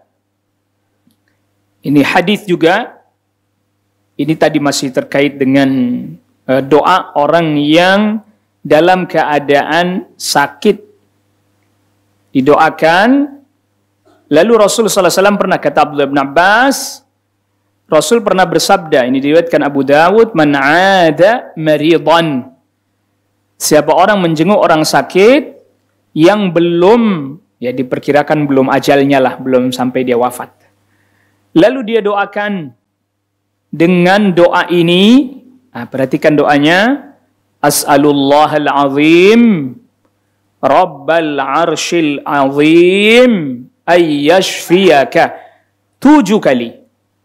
ini hadis juga, ini tadi masih terkait dengan doa orang yang dalam keadaan sakit. Didoakan, lalu Rasul sallallahu alaihi wasallam pernah, kata Abdullah bin Abbas, Rasul pernah bersabda, ini diriwayatkan Abu Dawud, "Man 'ada maridan." Siapa orang menjenguk orang sakit yang belum, ya diperkirakan belum ajalnya lah, belum sampai dia wafat. Lalu dia doakan dengan doa ini, perhatikan doanya, "As'alullahal azim, Rabbal arshil azim, ayyashfiyaka." 7 kali.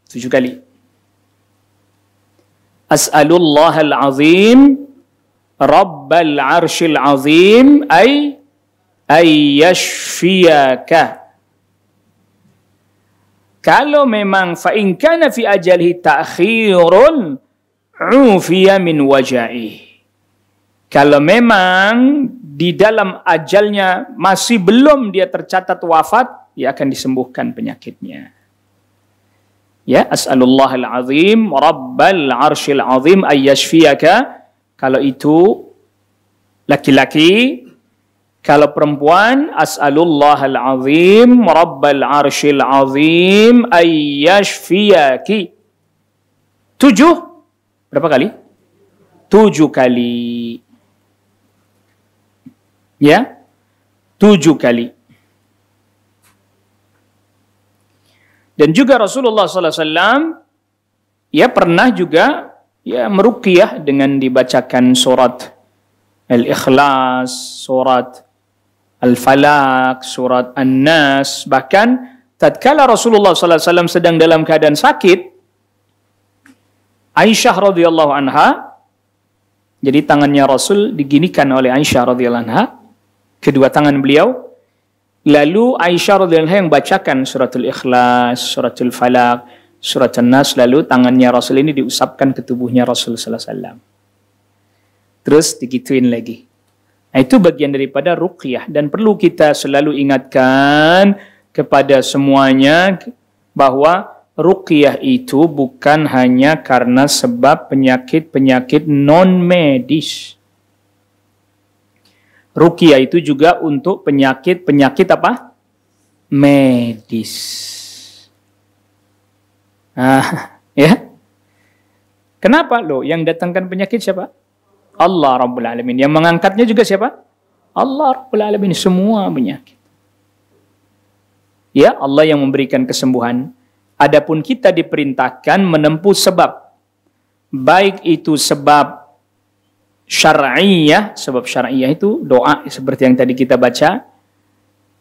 7 kali. As'alullahal azim, Rabbal arshil azim, ayyashfiyaka. Kalau memang fa'in kana fi ajalihi ta'khirun ufiya min waja'ih. Kalau memang di dalam ajalnya masih belum dia tercatat wafat, dia akan disembuhkan penyakitnya. Ya, as'alullahal azim, Rabbal arshil azim, ayyashfiyaka. Kalau itu laki-laki. Kalau perempuan, as'alullahal azim, Rabbal arshil azim, ayyashfiyaki. 7. Berapa kali? 7 kali. Ya, 7 kali. Dan juga Rasulullah SAW, ya pernah juga ya meruqyah dengan dibacakan surat Al-Ikhlas, surat Al-Falaq, surat An-Nas. Bahkan tatkala Rasulullah SAW sedang dalam keadaan sakit, Aisyah radhiyallahu anha, jadi tangannya Rasul diginikan oleh Aisyah radhiyallahu anha, kedua tangan beliau, lalu Aisyah radhiyallahu anha yang bacakan suratul Ikhlas, suratul Falaq, surat An-Nas, lalu tangannya Rasul ini diusapkan ke tubuhnya Rasul sallallahu alaihi wasallam. Terus digituin lagi. Nah, itu bagian daripada ruqyah, dan perlu kita selalu ingatkan kepada semuanya bahwa ruqyah itu bukan hanya karena sebab penyakit-penyakit non medis. Ruqyah itu juga untuk penyakit-penyakit apa? Medis. Ya. Kenapa loh? Yang datangkan penyakit siapa? Allah Rabbul Alamin. Yang mengangkatnya juga siapa? Allah Rabbul Alamin. Semua penyakit. Ya, Allah yang memberikan kesembuhan. Adapun kita diperintahkan menempuh sebab. Baik itu sebab syar'iyah, sebab syar'iyah itu doa seperti yang tadi kita baca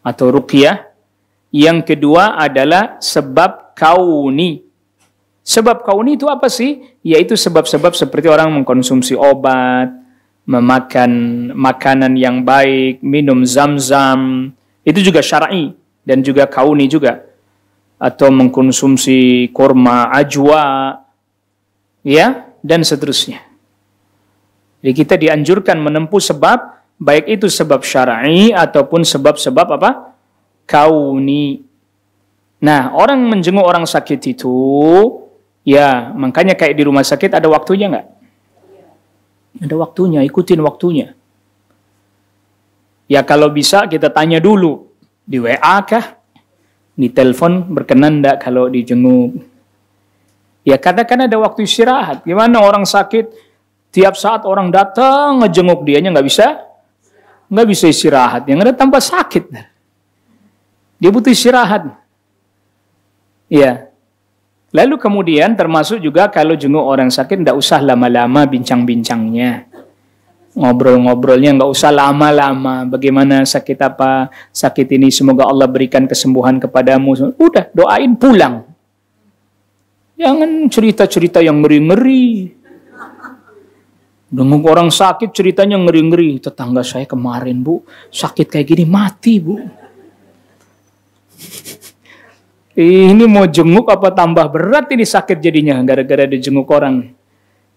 atau ruqyah. Yang kedua adalah sebab kauni. Sebab kauni itu apa sih? Yaitu sebab-sebab seperti orang mengkonsumsi obat, memakan makanan yang baik, minum zam-zam. Itu juga syar'i dan juga kauni juga. Atau mengkonsumsi kurma ajwa, ya, dan seterusnya. Jadi kita dianjurkan menempuh sebab, baik itu sebab syar'i ataupun sebab-sebab apa? Kauni. Nah, orang menjenguk orang sakit itu, ya, makanya kayak di rumah sakit ada waktunya nggak? Ada waktunya, ikutin waktunya. Ya kalau bisa kita tanya dulu, di WA kah? Di telepon berkenan enggak kalau dijenguk? Ya kadang-kadang ada waktu istirahat. Gimana orang sakit, tiap saat orang datang ngejenguk dianya nggak bisa istirahat. Yang ada tambah sakit. Dia butuh istirahat. Ya. Lalu kemudian termasuk juga kalau jenguk orang sakit tidak usah lama-lama bincang-bincangnya. Ngobrol-ngobrolnya nggak usah lama-lama. Bagaimana sakit apa? Sakit ini semoga Allah berikan kesembuhan kepadamu. Udah, doain pulang. Jangan cerita-cerita yang ngeri-ngeri. Jenguk orang sakit ceritanya ngeri-ngeri. Tetangga saya kemarin, Bu, sakit kayak gini mati, Bu. Ini mau jenguk apa tambah berat ini sakit jadinya gara-gara dijenguk orang.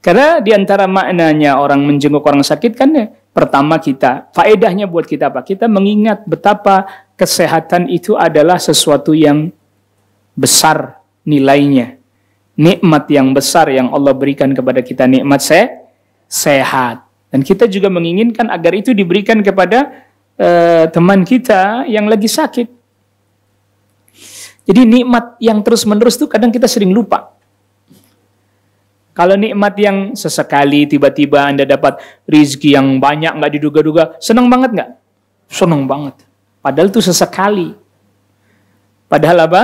Karena diantara maknanya orang menjenguk orang sakit kan ya, pertama kita, faedahnya buat kita apa? Kita mengingat betapa kesehatan itu adalah sesuatu yang besar nilainya. Nikmat yang besar yang Allah berikan kepada kita, nikmat sehat. Dan kita juga menginginkan agar itu diberikan kepada teman kita yang lagi sakit. Jadi nikmat yang terus-menerus itu kadang kita sering lupa. Kalau nikmat yang sesekali tiba-tiba Anda dapat rizki yang banyak nggak diduga-duga, senang banget nggak? Senang banget. Padahal itu sesekali. Padahal apa?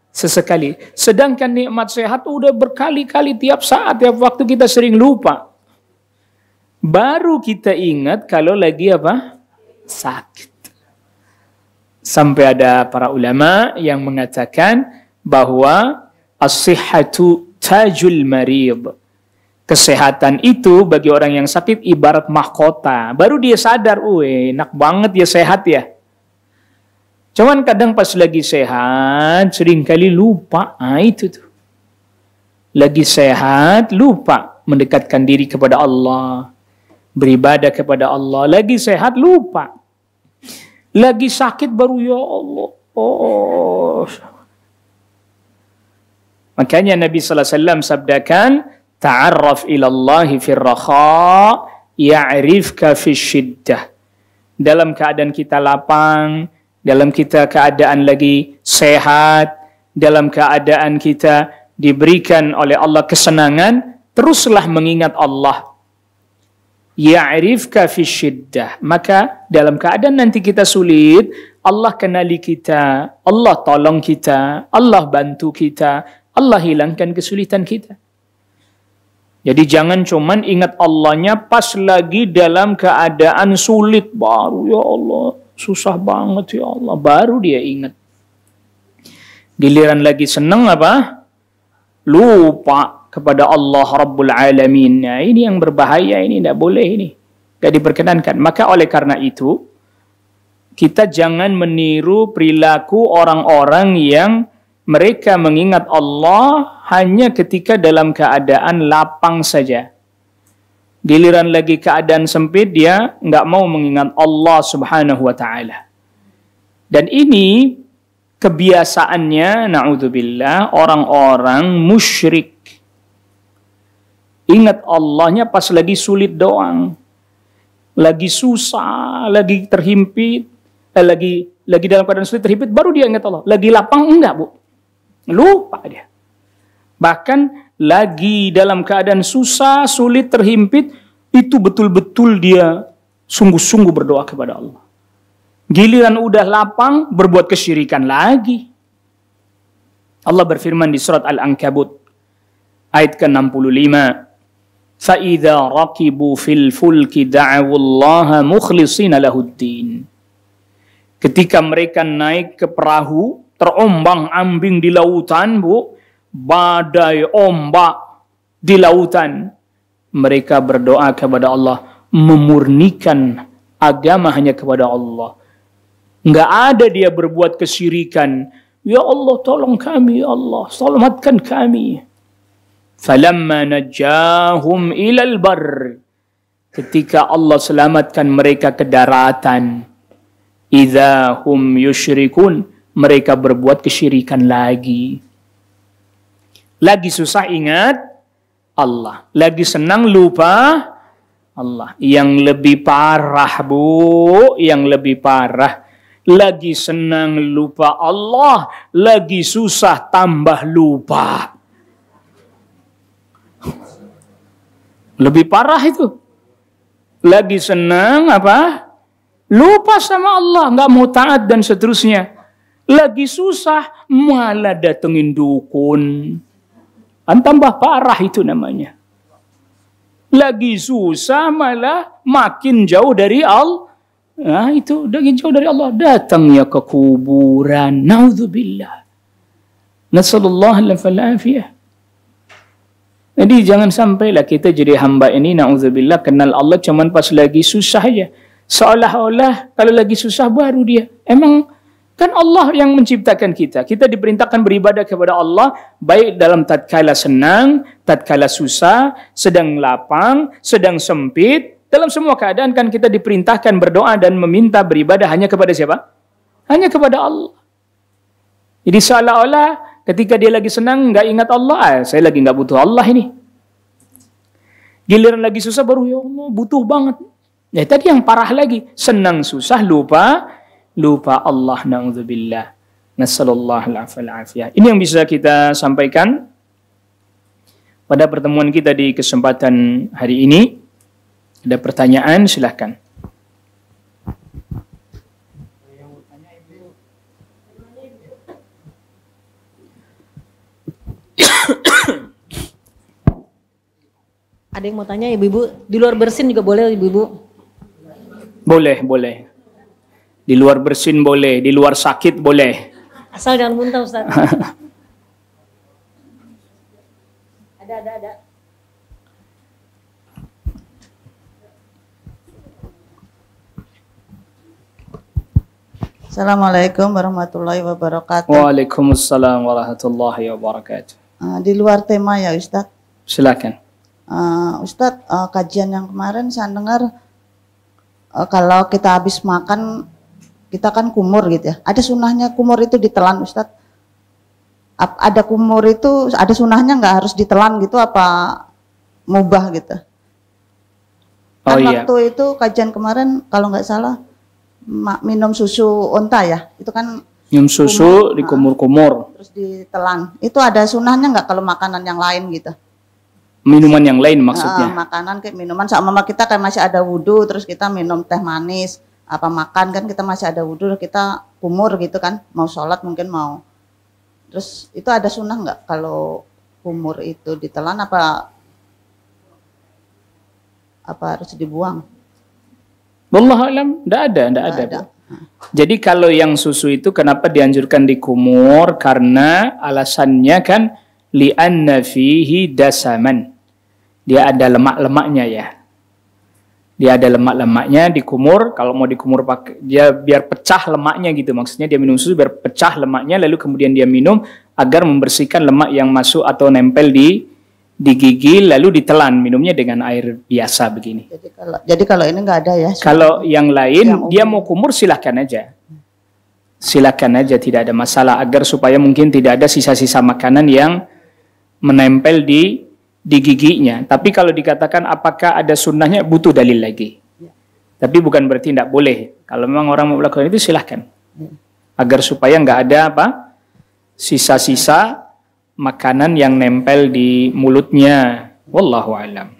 Sesekali. Sedangkan nikmat sehat udah berkali-kali tiap saat, tiap waktu kita sering lupa. Baru kita ingat kalau lagi apa? Sakit. Sampai ada para ulama yang mengatakan bahwa as-sihhatu tajul marid. Kesehatan itu bagi orang yang sakit ibarat mahkota. Baru dia sadar, enak banget ya sehat ya. Cuman kadang pas lagi sehat, seringkali lupa. Itu tuh. Lagi sehat, lupa mendekatkan diri kepada Allah. Beribadah kepada Allah. Lagi sehat, lupa. Lagi sakit baru ya Allah. Makanya Nabi sallallahu alaihi wasallam sabdakan, ta'arraf ila Allah fi ar-rakha ya'rifka fi syiddah. Dalam keadaan kita lapang, dalam kita keadaan lagi sehat, dalam keadaan kita diberikan oleh Allah kesenangan, teruslah mengingat Allah. Ya'rifka fi syiddah. Maka dalam keadaan nanti kita sulit, Allah kenali kita, Allah tolong kita, Allah bantu kita, Allah hilangkan kesulitan kita. Jadi jangan cuman ingat Allahnya pas lagi dalam keadaan sulit. Baru ya Allah, susah banget ya Allah. Baru dia ingat. Giliran lagi senang apa? Lupa kepada Allah Rabbul Alamin. Nah, ini yang berbahaya, ini tidak boleh, ini tidak diperkenankan. Maka oleh karena itu, kita jangan meniru perilaku orang-orang yang mereka mengingat Allah hanya ketika dalam keadaan lapang saja. Giliran lagi keadaan sempit, dia nggak mau mengingat Allah Subhanahu wa Ta'ala. Dan ini kebiasaannya, na'udzubillah, orang-orang musyrik. Ingat Allahnya pas lagi sulit doang. lagi susah, lagi terhimpit, lagi dalam keadaan sulit terhimpit, baru dia ingat Allah. Lagi lapang enggak, Bu. Lupa dia. Bahkan lagi dalam keadaan susah, sulit, terhimpit, itu betul-betul dia sungguh-sungguh berdoa kepada Allah. Giliran udah lapang, berbuat kesyirikan lagi. Allah berfirman di surat Al-Ankabut, ayat ke-65, فَإِذَا رَكِبُوا فِي الْفُلْكِ دَعَوُوا اللَّهَ مُخْلِصِينَ لَهُ الدِّينَ. Ketika mereka naik ke perahu, terombang-ambing di lautan, Bu, badai ombak di lautan, mereka berdoa kepada Allah, memurnikan agama hanya kepada Allah. Nggak ada dia berbuat kesyirikan. Ya Allah, tolong kami, ya Allah, selamatkan kami. Falamma najahum ilal bar. Ketika Allah selamatkan mereka ke daratan, idza hum yusyrikun, mereka berbuat kesyirikan lagi. Lagi susah ingat Allah, lagi senang lupa Allah. Yang lebih parah, Bu, yang lebih parah, lagi senang lupa Allah, lagi susah tambah lupa. Lebih parah itu. Lagi senang apa? Lupa sama Allah, nggak mau taat dan seterusnya. Lagi susah malah datengin dukun. Tambah parah itu namanya. Lagi susah malah makin jauh dari Allah. Nah, itu makin jauh dari Allah. Datangnya ke kuburan. Naudzubillah. Nasallallahu alaihi. Jadi jangan sampailah kita jadi hamba ini, na'udzubillah, kenal Allah cuman pas lagi susah aja. Seolah-olah kalau lagi susah baru dia. Emang kan Allah yang menciptakan kita. Kita diperintahkan beribadah kepada Allah baik dalam tatkala senang, tatkala susah, sedang lapang, sedang sempit. Dalam semua keadaan kan kita diperintahkan berdoa dan meminta beribadah hanya kepada siapa? Hanya kepada Allah. Jadi seolah-olah ketika dia lagi senang, nggak ingat Allah, saya lagi nggak butuh Allah ini. Giliran lagi susah baru, ya Allah, butuh banget. Ya tadi yang parah lagi, senang susah lupa Allah, na'udzubillah. Nasallallahu alaihi. Ini yang bisa kita sampaikan pada pertemuan kita di kesempatan hari ini. Ada pertanyaan, silahkan. Ada yang mau tanya ibu-ibu? Di luar bersin juga boleh ibu-ibu? Boleh, boleh. Di luar bersin boleh, di luar sakit boleh. Asal jangan muntah, Ustaz. Ada. Assalamualaikum warahmatullahi wabarakatuh. Waalaikumsalam warahmatullahi wabarakatuh. Di luar tema ya Ustadz. Silakan. Ustadz, kajian yang kemarin saya dengar kalau kita habis makan kita kan kumur gitu ya. Ada sunahnya kumur itu ditelan Ustadz? Ada kumur itu ada sunahnya nggak harus ditelan gitu apa mubah gitu? Kan iya. Waktu itu kajian kemarin kalau nggak salah minum susu onta ya, itu kan minum susu dikumur-kumur. Terus ditelan. Itu ada sunahnya nggak kalau makanan yang lain gitu? Minuman yang lain maksudnya? Makanan kayak minuman sama kita kan masih ada wudhu, terus kita minum teh manis, apa makan kan kita masih ada wudhu, kita kumur gitu kan, mau sholat mungkin mau. Terus itu ada sunnah nggak kalau kumur itu ditelan apa harus dibuang? Wallahu alam, enggak ada. Jadi kalau yang susu itu kenapa dianjurkan dikumur? Karena alasannya kan li'anna fihi dasaman. Dia ada lemak-lemaknya ya. Dia ada lemak-lemaknya dikumur, kalau mau dikumur pakai dia biar pecah lemaknya gitu. Maksudnya dia minum susu biar pecah lemaknya lalu kemudian dia minum agar membersihkan lemak yang masuk atau nempel di gigi lalu ditelan minumnya dengan air biasa begini. Jadi kalau ini nggak ada ya. Kalau yang lain dia mau kumur silakan aja. Silakan aja, tidak ada masalah agar supaya mungkin tidak ada sisa-sisa makanan yang menempel di giginya. Tapi kalau dikatakan apakah ada sunnahnya, butuh dalil lagi. Tapi bukan berarti tidak boleh. Kalau memang orang mau melakukan itu silahkan. Agar supaya nggak ada apa? Sisa-sisa makanan yang nempel di mulutnya. Wallahu alam.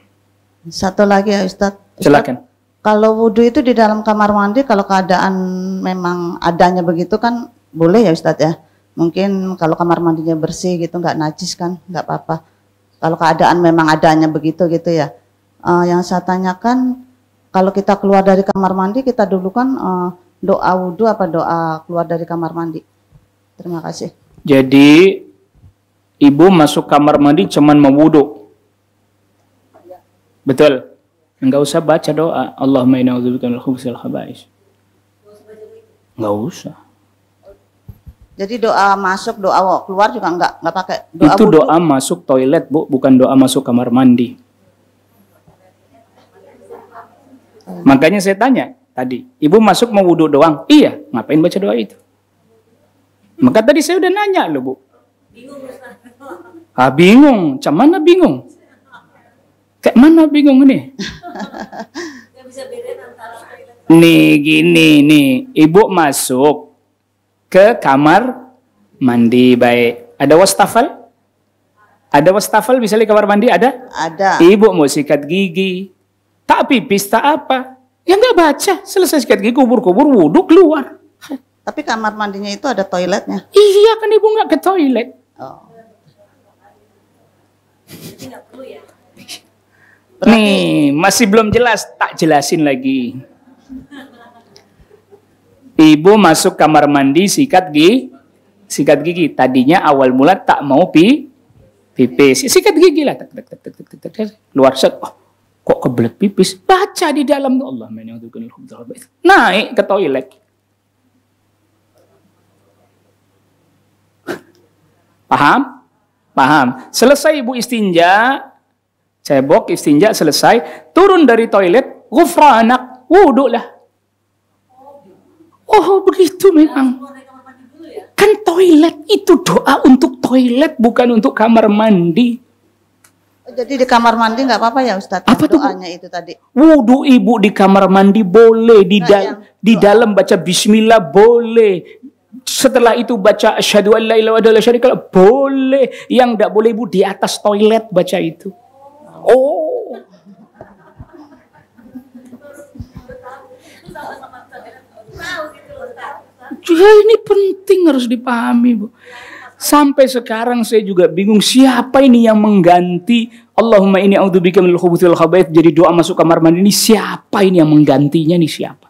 Satu lagi ya Ustadz. Silakan. Kalau wudhu itu di dalam kamar mandi, kalau keadaan memang adanya begitu kan boleh ya Ustadz ya? Mungkin kalau kamar mandinya bersih gitu, nggak najis kan, nggak apa-apa. Kalau keadaan memang adanya begitu gitu ya. Yang saya tanyakan, kalau kita keluar dari kamar mandi, kita dulu kan doa wudhu apa doa keluar dari kamar mandi? Terima kasih. Jadi ibu masuk kamar mandi cuman mau wudhu. Betul. Enggak usah baca doa. Allahumma inna a'udzubika minal khubuthi wal khaba'is. Enggak usah. Jadi doa masuk, doa keluar juga enggak pakai doa itu wudhu. Doa masuk toilet, Bu, bukan doa masuk kamar mandi. Makanya saya tanya tadi, ibu masuk mau wudhu doang? Iya, ngapain baca doa itu? Maka tadi saya udah nanya loh, Bu. Bingung. Macam mana bingung? Kayak mana bingung nih? Nih gini nih, ibu masuk ke kamar mandi, baik. Ada wastafel? Ada wastafel misalnya di kamar mandi ada? Ada. Ibu mau sikat gigi, tak pipis tak apa, ya nggak baca. Selesai sikat gigi, kubur-kubur, wudhu, keluar. Tapi kamar mandinya itu ada toiletnya. Iya kan ibu nggak ke toilet. Oh. Nih, masih belum jelas, tak jelasin lagi. Ibu masuk kamar mandi sikat gigi. Tadinya awal mula tak mau pipis. Sikat gigi lah. Keluar set. Oh, kok kebelet pipis? Baca di dalam. Allah naik ke toilet. Paham? Paham. Selesai ibu istinja, cebok, istinja selesai, turun dari toilet, ghufranak, wudhu lah. Oh begitu memang. Kan toilet itu doa untuk toilet, bukan untuk kamar mandi. Jadi di kamar mandi nggak apa-apa ya Ustadz? Apa doanya itu tadi? Wudhu ibu di kamar mandi boleh, di dalam baca bismillah boleh. Setelah itu baca asyhadu an la ilaha illallah syarika lah boleh. Yang tidak boleh ibu di atas toilet baca itu. Oh. Ya, ini penting harus dipahami, Bu. Sampai sekarang saya juga bingung siapa ini yang mengganti Allahumma inni a'udzubika minal khubuthi wal khaba'ith jadi doa masuk kamar mandi ini, siapa ini yang menggantinya nih, siapa?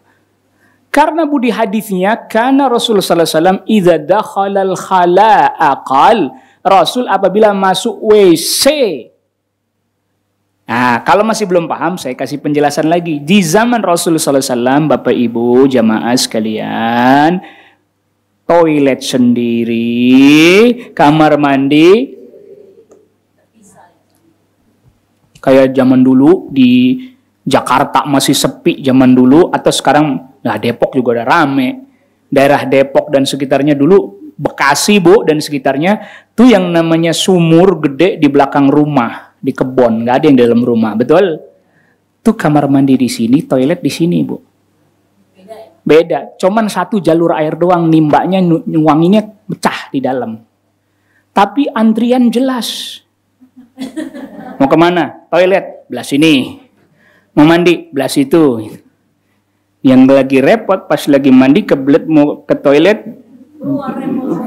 Karena Bu di hadisnya karena Rasulullah sallallahu alaihi wasallam idza dakhalal khala'a qal, Rasul apabila masuk WC. Nah, kalau masih belum paham saya kasih penjelasan lagi. Di zaman Rasulullah sallallahu alaihi wasallam, Bapak Ibu jamaah sekalian, toilet sendiri, kamar mandi kayak zaman dulu di Jakarta masih sepi zaman dulu, atau sekarang nah Depok juga udah rame. Daerah Depok dan sekitarnya dulu, Bekasi Bu dan sekitarnya tuh yang namanya sumur gede di belakang rumah, di kebon, nggak ada yang di dalam rumah, betul? Tuh kamar mandi di sini, toilet di sini Bu. Beda, cuman satu jalur air doang, nimbaknya nyuanginnya pecah di dalam. Tapi antrian jelas. Mau kemana? Toilet, belah sini. Mau mandi, belah situ. Yang lagi repot, pas lagi mandi, kebelet mau ke toilet,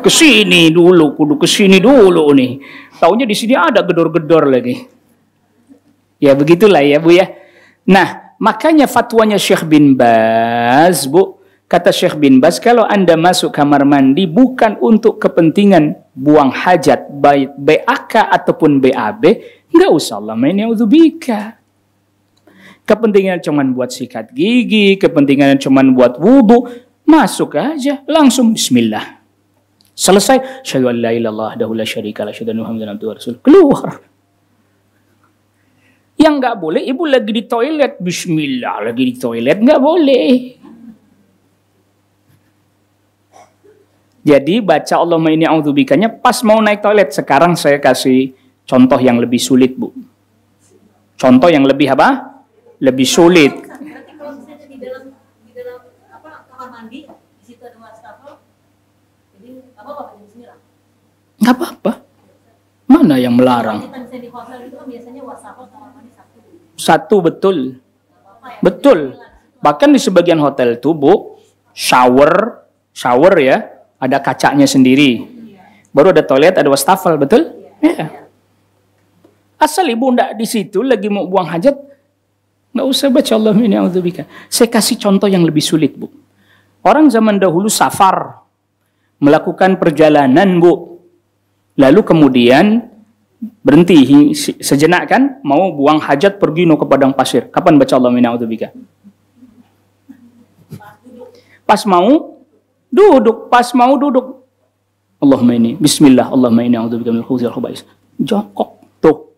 kesini dulu, kudu kesini dulu nih. Taunya di sini ada gedor-gedor lagi. Ya begitulah ya Bu ya. Nah, makanya fatwanya Syekh bin Baz, Bu, kata Syekh bin Baz, kalau Anda masuk kamar mandi bukan untuk kepentingan buang hajat, baik BAK ataupun BAB, nggak usah Allah mainnya kepentingan cuman buat sikat gigi, kepentingan cuman buat wudhu, masuk aja, langsung bismillah. Selesai, syahadu an la ilaha illallah wahdahu la syarika lah, syahadu anna Muhammadan abduhu wa rasuluh, keluar. Yang nggak boleh, ibu lagi di toilet, bismillah, lagi di toilet, nggak boleh. Jadi baca Allahumma inni a'udzubikanya pas mau naik toilet. Sekarang saya kasih contoh yang lebih sulit, Bu. Contoh yang lebih apa? Lebih sulit. Nggak apa-apa. Mana yang melarang? Di hotel itu kan biasanya wastafel kamar mandi satu. Satu, betul. Betul. Bahkan di sebagian hotel itu, Bu, shower ya, ada kacanya sendiri. Baru ada toilet, ada wastafel, betul? Ya. Asal ibu ndak di situ lagi mau buang hajat, nggak usah baca Allahumma inni a'udzubika. Saya kasih contoh yang lebih sulit, Bu. Orang zaman dahulu safar, melakukan perjalanan, Bu. Lalu kemudian berhenti sejenak kan, mau buang hajat pergi ke padang pasir. Kapan baca Allahumma inni a'udzubika? Pas mau duduk. Allahumma inni, bismillah, Allahumma inni a'udzubika minal khubuthi wal khaba'is. Jongkok. Tuh.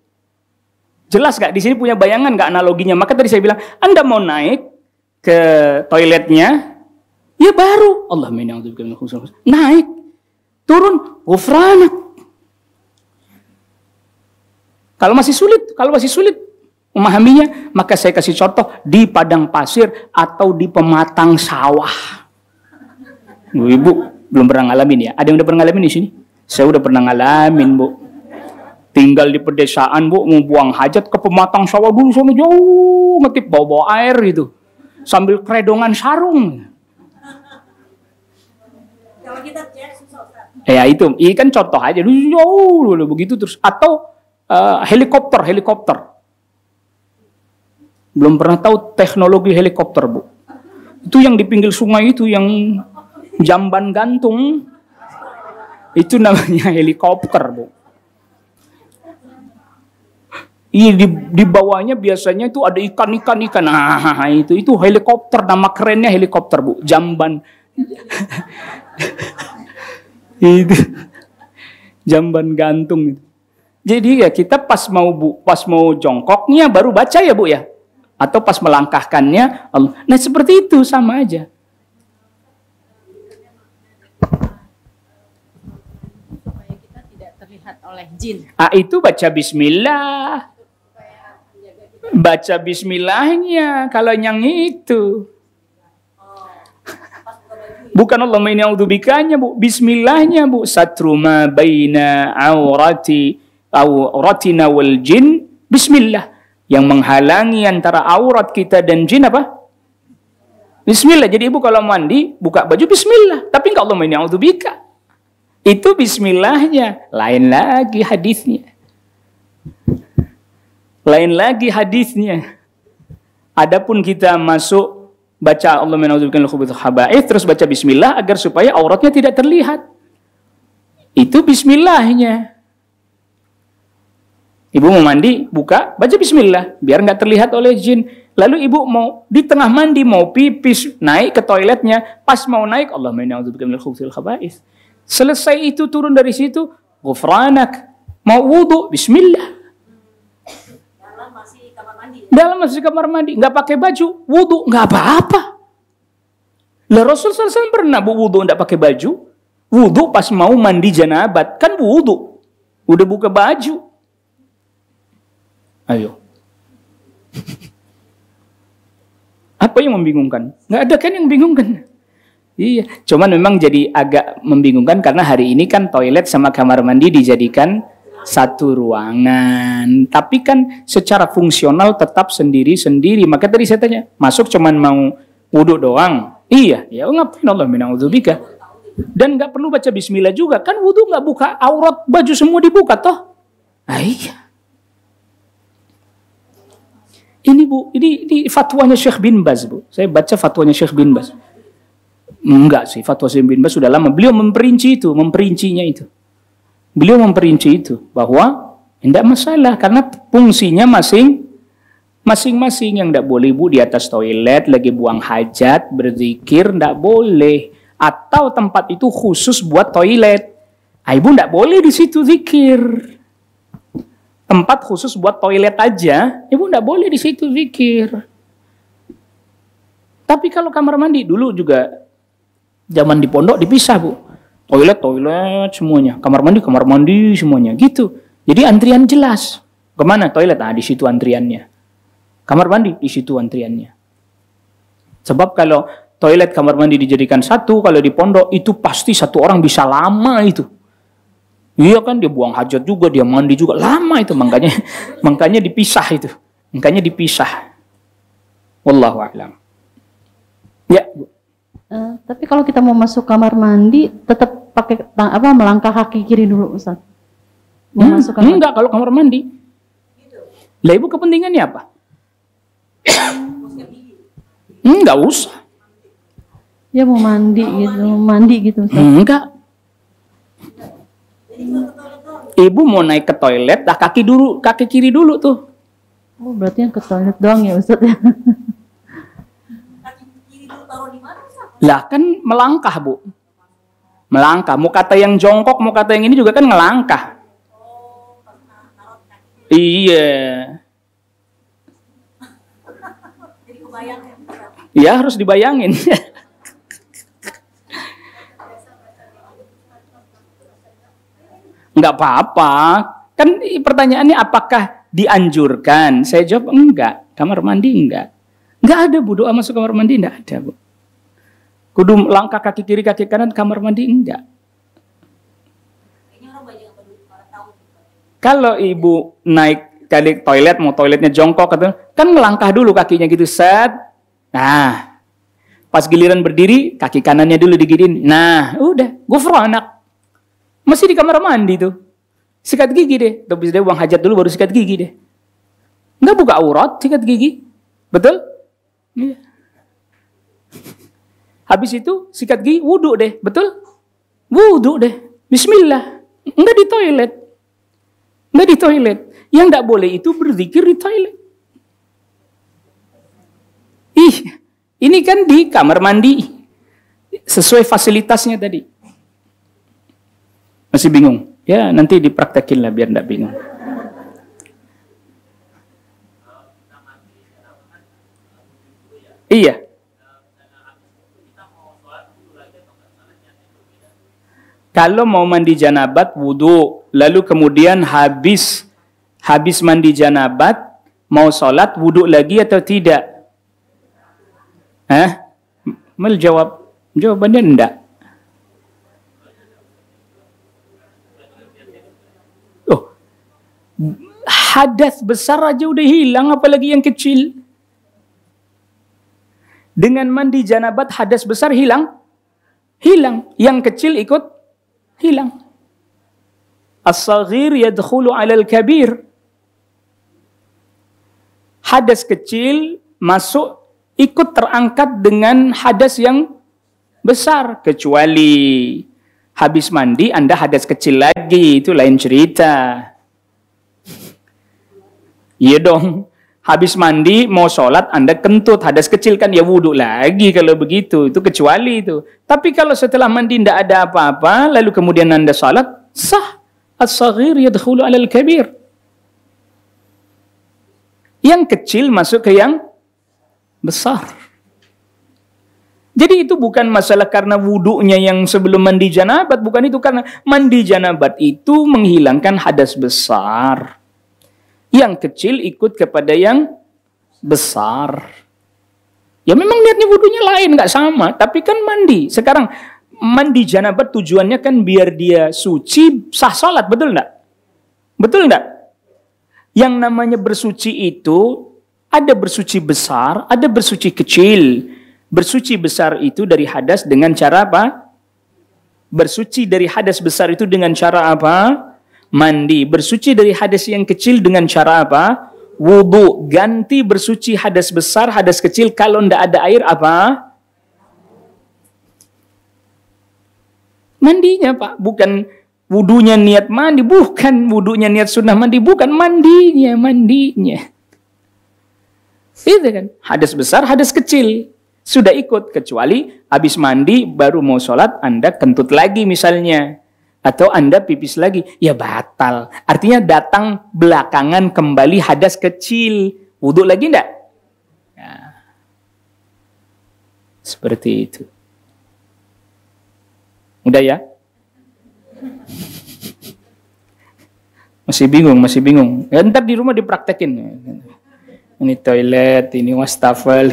Jelas gak? Di sini punya bayangan gak analoginya? Maka tadi saya bilang, Anda mau naik ke toiletnya, ya baru Allahumma inni a'udzubika minal khubuthi wal khaba'is. Naik. Turun, ghufranak. Kalau masih sulit memahaminya, maka saya kasih contoh di padang pasir atau di pematang sawah. Ibu belum pernah ngalamin ya? Ada yang udah pernah ngalamin di sini? Saya udah pernah ngalamin, Bu. Tinggal di pedesaan, Bu, mau buang hajat ke pematang sawah dulu, sana jauh ngetip bawa air gitu, sambil keredongan sarung. Kalau kita susah. Ya itu, ini kan contoh aja dulu begitu terus. Atau helikopter. Belum pernah tahu teknologi helikopter, Bu. Itu yang di pinggir sungai itu, yang jamban gantung. Itu namanya helikopter, Bu. Di bawahnya biasanya itu ada ikan. Nah, itu helikopter, nama kerennya helikopter, Bu. Jamban. Itu jamban gantung. Jadi ya kita pas mau jongkoknya baru baca ya, Bu ya. Atau pas melangkahkannya Allah. Nah, seperti itu sama aja. Supaya kita tidak terlihat oleh jin. Itu baca bismillah. Baca bismillahnya kalau yang itu. Bukan Allahumma inni a'udzubikanya, Bu. Bismillahnya, Bu. Satru ma baina auratina wal jin. Bismillah. Yang menghalangi antara aurat kita dan jin apa? Bismillah. Jadi ibu kalau mandi, buka baju bismillah. Tapi enggak Allahumma inni a'udzubika. Itu bismillahnya. Lain lagi hadisnya. Adapun kita masuk baca Allahumma inni a'udzubika minal khubuthi wal khaba'its, terus baca bismillah agar supaya auratnya tidak terlihat. Itu bismillahnya. Ibu mau mandi, buka, baca bismillah biar nggak terlihat oleh jin. Lalu ibu mau di tengah mandi mau pipis, naik ke toiletnya, pas mau naik Allahumma inni a'udzubika minal khubuthi wal khaba'its. Selesai itu turun dari situ, ghufranak. Mau wudu, bismillah. Dalam masih kamar mandi, nggak pakai baju, wudu, nggak apa-apa. Lah Rasul SAW pernah wudu nggak pakai baju, wudu pas mau mandi janabat, kan wudu, udah buka baju. Ayo. Apa yang membingungkan? Nggak ada kan yang membingungkan. Iya, cuman memang jadi agak membingungkan karena hari ini kan toilet sama kamar mandi dijadikan satu ruangan. Tapi kan secara fungsional tetap sendiri-sendiri. Maka tadi saya tanya, masuk cuman mau wudhu doang? Iya, ya ngapain Allahumma inni a'udzubika? Dan nggak perlu baca bismillah juga. Kan wudhu nggak buka aurat, baju semua dibuka toh? Iya. Ini Bu, ini fatwanya Syekh bin Baz, Bu. Saya baca fatwanya Syekh bin Baz. Enggak sih, fatwa Syekh bin Baz sudah lama. Beliau memperincinya itu. Beliau memperinci itu bahwa tidak masalah karena fungsinya masing-masing. Yang tidak boleh Bu di atas toilet lagi buang hajat, berzikir, tidak boleh. Atau tempat itu khusus buat toilet. Ibu tidak boleh di situ zikir. Tempat khusus buat toilet aja, ibu nggak boleh di situ zikir. Tapi kalau kamar mandi dulu juga zaman di pondok dipisah, Bu. Toilet semuanya, kamar mandi semuanya, gitu. Jadi antrian jelas. Kemana toilet? Di situ antriannya. Kamar mandi di situ antriannya. Sebab kalau toilet kamar mandi dijadikan satu, kalau di pondok itu pasti satu orang bisa lama itu. Iya kan, dia buang hajat juga, dia mandi juga, lama itu, makanya dipisah itu. Makanya dipisah. Wallahu a'lam. Ya, Bu. Tapi kalau kita mau masuk kamar mandi, tetap pakai melangkah kaki kiri dulu, Ustaz. Mau masuk kamar enggak, kalau kamar mandi. Lah Ibu kepentingannya apa? Enggak usah. Ya mau mandi gitu, Ustaz. Enggak. Ibu mau naik ke toilet, dah kaki kiri dulu tuh. Oh, berarti yang ke toilet doang ya, Ustaz ya. Lah kan melangkah, Bu. Melangkah. Mau kata yang jongkok, mau kata yang ini juga kan ngelangkah. Iya. Ya harus dibayangin. Enggak apa-apa. Kan pertanyaannya apakah dianjurkan? Saya jawab enggak. Kamar mandi enggak. Enggak ada, Bu, doa masuk kamar mandi enggak ada, Bu. Kudu langkah kaki kiri kaki kanan kamar mandi enggak. Kalau Ibu naik kali toilet, mau toiletnya jongkok kan ngelangkah dulu kakinya gitu, set. Nah, pas giliran berdiri kaki kanannya dulu diginiin. Nah, udah, gufranak. Masih di kamar mandi tuh. Sikat gigi deh. Tapi dia buang hajat dulu baru sikat gigi deh. Enggak buka aurat, sikat gigi. Betul? Iya. Habis itu sikat gigi, wudhu deh. Betul? Wudhu deh. Bismillah. Enggak di toilet. Enggak di toilet. Yang enggak boleh itu berzikir di toilet. Ini kan di kamar mandi. Sesuai fasilitasnya tadi. Masih bingung? Ya, nanti dipraktekin lah biar enggak bingung. Iya. Kalau mau mandi janabat, wudhu, lalu kemudian habis mandi janabat, mau sholat, wudhu lagi atau tidak? Mel jawab, jawabannya enggak. Oh, hadas besar aja udah hilang, apalagi yang kecil. Dengan mandi janabat hadas besar hilang, yang kecil ikut hilang. As-saghir yadkhulu 'alal kabir. Hadas kecil masuk ikut terangkat dengan hadas yang besar, kecuali habis mandi Anda hadas kecil lagi, itu lain cerita. Iya dong. Habis mandi mau sholat Anda kentut hadas kecil kan ya wudhu lagi kalau begitu, itu kecuali itu. Tapi kalau setelah mandi tidak ada apa-apa lalu kemudian Anda sholat, sah. As-saghir yadkhulu 'alal kabir. Yang kecil masuk ke yang besar. Jadi itu bukan masalah karena wudhunya yang sebelum mandi janabat, bukan itu, karena mandi janabat itu menghilangkan hadas besar. Yang kecil ikut kepada yang besar. Ya memang niatnya wudhunya lain, nggak sama. Tapi kan mandi. Sekarang mandi janabat tujuannya kan biar dia suci, sah salat, betul nggak? Betul nggak? Yang namanya bersuci itu ada bersuci besar, ada bersuci kecil. Bersuci besar itu dari hadas dengan cara apa? Bersuci dari hadas besar itu dengan cara apa? Mandi. Bersuci dari hadas yang kecil dengan cara apa? Wudu. Ganti bersuci hadas besar, hadas kecil. Kalau tidak ada air apa? Mandinya, Pak. Bukan wudunya niat mandi. Bukan wudunya niat sunnah mandi. Bukan mandinya. Itu kan. Hadas besar, hadas kecil. Sudah ikut. Kecuali habis mandi baru mau sholat Anda kentut lagi misalnya. Atau Anda pipis lagi, ya batal. Artinya datang belakangan kembali hadas kecil. Wudhu lagi enggak? Ya. Seperti itu. Udah ya? Masih bingung. Ya, ntar di rumah dipraktekin. Ini toilet, ini wastafel,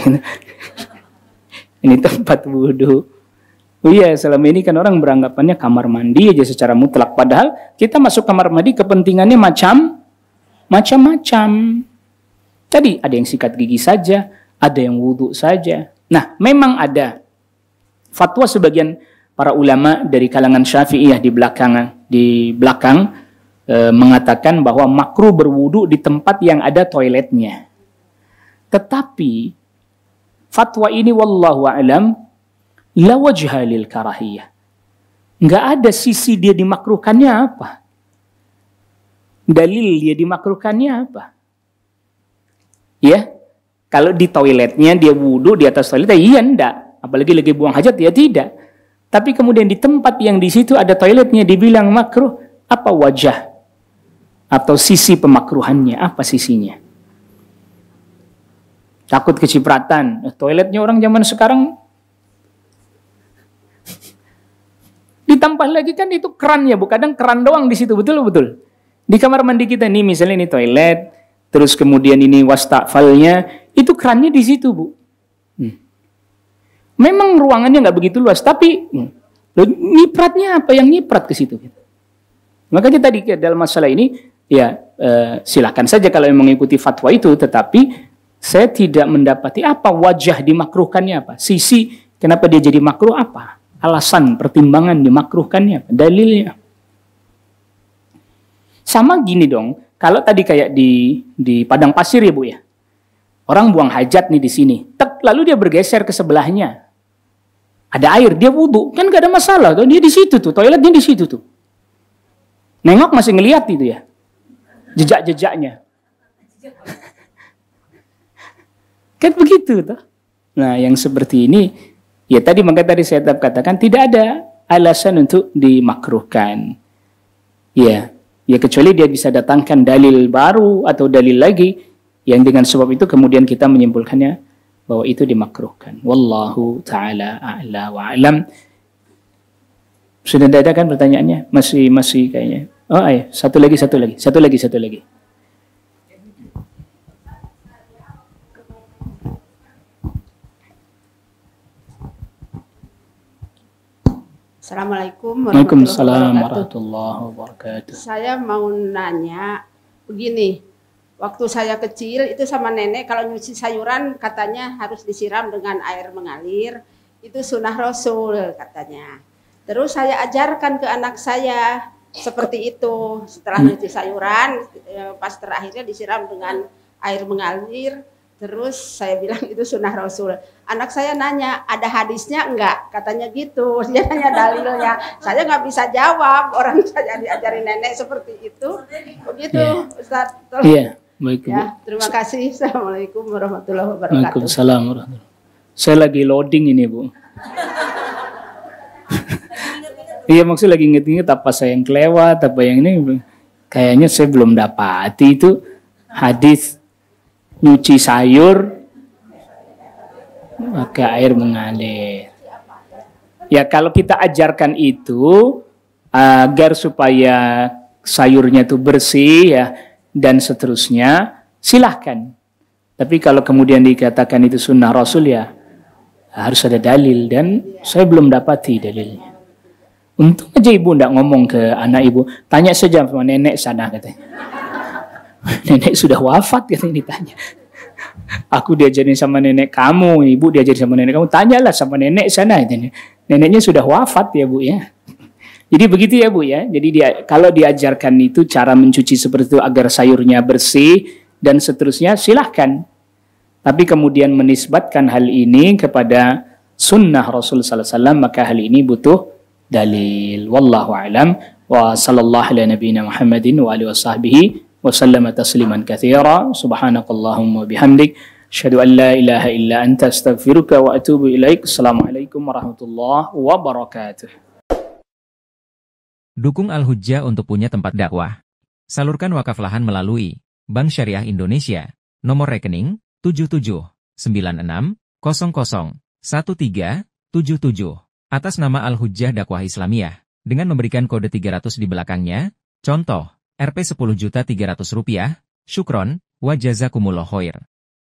ini tempat wudhu. Oh iya, selama ini kan orang beranggapannya kamar mandi aja secara mutlak. Padahal kita masuk kamar mandi kepentingannya macam-macam. Tadi ada yang sikat gigi saja, ada yang wudhu saja. Nah, memang ada fatwa sebagian para ulama dari kalangan Syafi'iyah di belakang mengatakan bahwa makruh berwudu di tempat yang ada toiletnya. Tetapi fatwa ini wallahu a'lam la wajha lil karahiyah. Enggak ada sisi dia dimakruhkannya apa. Dalil dia dimakruhkannya apa. Ya, kalau di toiletnya dia wudu di atas toilet, iya enggak. Apalagi lagi buang hajat, ya tidak. Tapi kemudian di tempat yang di situ ada toiletnya dibilang makruh, apa wajah atau sisi pemakruhannya, apa sisinya? Takut kecipratan. Toiletnya orang zaman sekarang ditambah lagi kan itu keran ya, Bu. Kadang keran doang di situ, betul. Di kamar mandi kita nih, misalnya ini toilet, terus kemudian ini wastafalnya, itu kerannya di situ, Bu. Memang ruangannya nggak begitu luas, tapi nyipratnya apa yang nyiprat ke situ? Makanya tadi dalam masalah ini, ya silakan saja kalau yang mengikuti fatwa itu, tetapi saya tidak mendapati apa wajah dimakruhkannya apa, sisi kenapa dia jadi makruh apa. Alasan, pertimbangan dimakruhkannya, dalilnya. Sama gini dong, kalau tadi kayak di padang pasir ya Bu ya. Orang buang hajat nih di sini, lalu dia bergeser ke sebelahnya. Ada air, dia wudhu, kan gak ada masalah. Tuh. Dia di situ tuh, toiletnya di situ tuh. Nengok masih ngelihat itu ya, jejak-jejaknya. Kan begitu tuh. Nah yang seperti ini, ya tadi makanya tadi saya tetap katakan tidak ada alasan untuk dimakruhkan. Ya kecuali dia bisa datangkan dalil baru atau dalil lagi yang dengan sebab itu kemudian kita menyimpulkannya bahwa itu dimakruhkan. Wallahu taala a'la wa a'lam. Sudah ada kan pertanyaannya? Masih kayaknya. Oh, ayo, satu lagi. Assalamualaikum warahmatullahi wabarakatuh. Saya mau nanya begini, waktu saya kecil itu sama nenek kalau nyuci sayuran katanya harus disiram dengan air mengalir, itu sunnah Rasul katanya. Terus saya ajarkan ke anak saya seperti itu, setelah nyuci sayuran pas terakhirnya disiram dengan air mengalir. Terus saya bilang itu sunnah Rasul. Anak saya nanya, ada hadisnya enggak? Katanya gitu. Dia nanya dalilnya. Saya nggak bisa jawab. Orang saya diajarin nenek seperti itu. Begitu, Ustaz. Iya, baik Bu. Ya, terima kasih. Assalamualaikum warahmatullahi wabarakatuh. Waalaikumsalam warahmatullahi wabarakatuh. Saya lagi loading ini Bu. Iya maksud lagi inget-inget apa saya yang kelewat, apa yang ini. Kayaknya saya belum dapati itu hadis nyuci sayur pakai air mengalir. Ya kalau kita ajarkan itu agar supaya sayurnya itu bersih ya dan seterusnya, silahkan. Tapi kalau kemudian dikatakan itu sunnah Rasul ya harus ada dalil dan saya belum dapati dalilnya. Untung aja ibu ndak ngomong ke anak ibu, tanya saja sama nenek sana katanya. Nenek sudah wafat katanya ditanya. Aku diajarin sama nenek kamu, ibu diajarin sama nenek kamu, tanyalah sama nenek sana. Neneknya sudah wafat ya Bu ya. Jadi begitu ya Bu ya. Jadi kalau diajarkan itu cara mencuci seperti itu agar sayurnya bersih dan seterusnya silahkan. Tapi kemudian menisbatkan hal ini kepada sunnah Rasul sallallahu alaihi wasallam maka hal ini butuh dalil. Wallahu a'lam wa sallallahu ala nabiyyina Muhammadin wa alihi washabbihi wa sallama tasliman katsira. Subhanakallahumma bihamdik asyhadu an la ilaha illa anta astaghfiruka wa atubu ilaik. Assalamualaikum warahmatullahi wabarakatuh. Dukung Al-Hujjah untuk punya tempat dakwah. Salurkan wakaf lahan melalui Bank Syariah Indonesia. Nomor rekening 7796001377 atas nama Al-Hujjah Dakwah Islamiyah dengan memberikan kode 300 di belakangnya. Contoh, Rp 10.300.000, syukron, wa jazakumullah khair.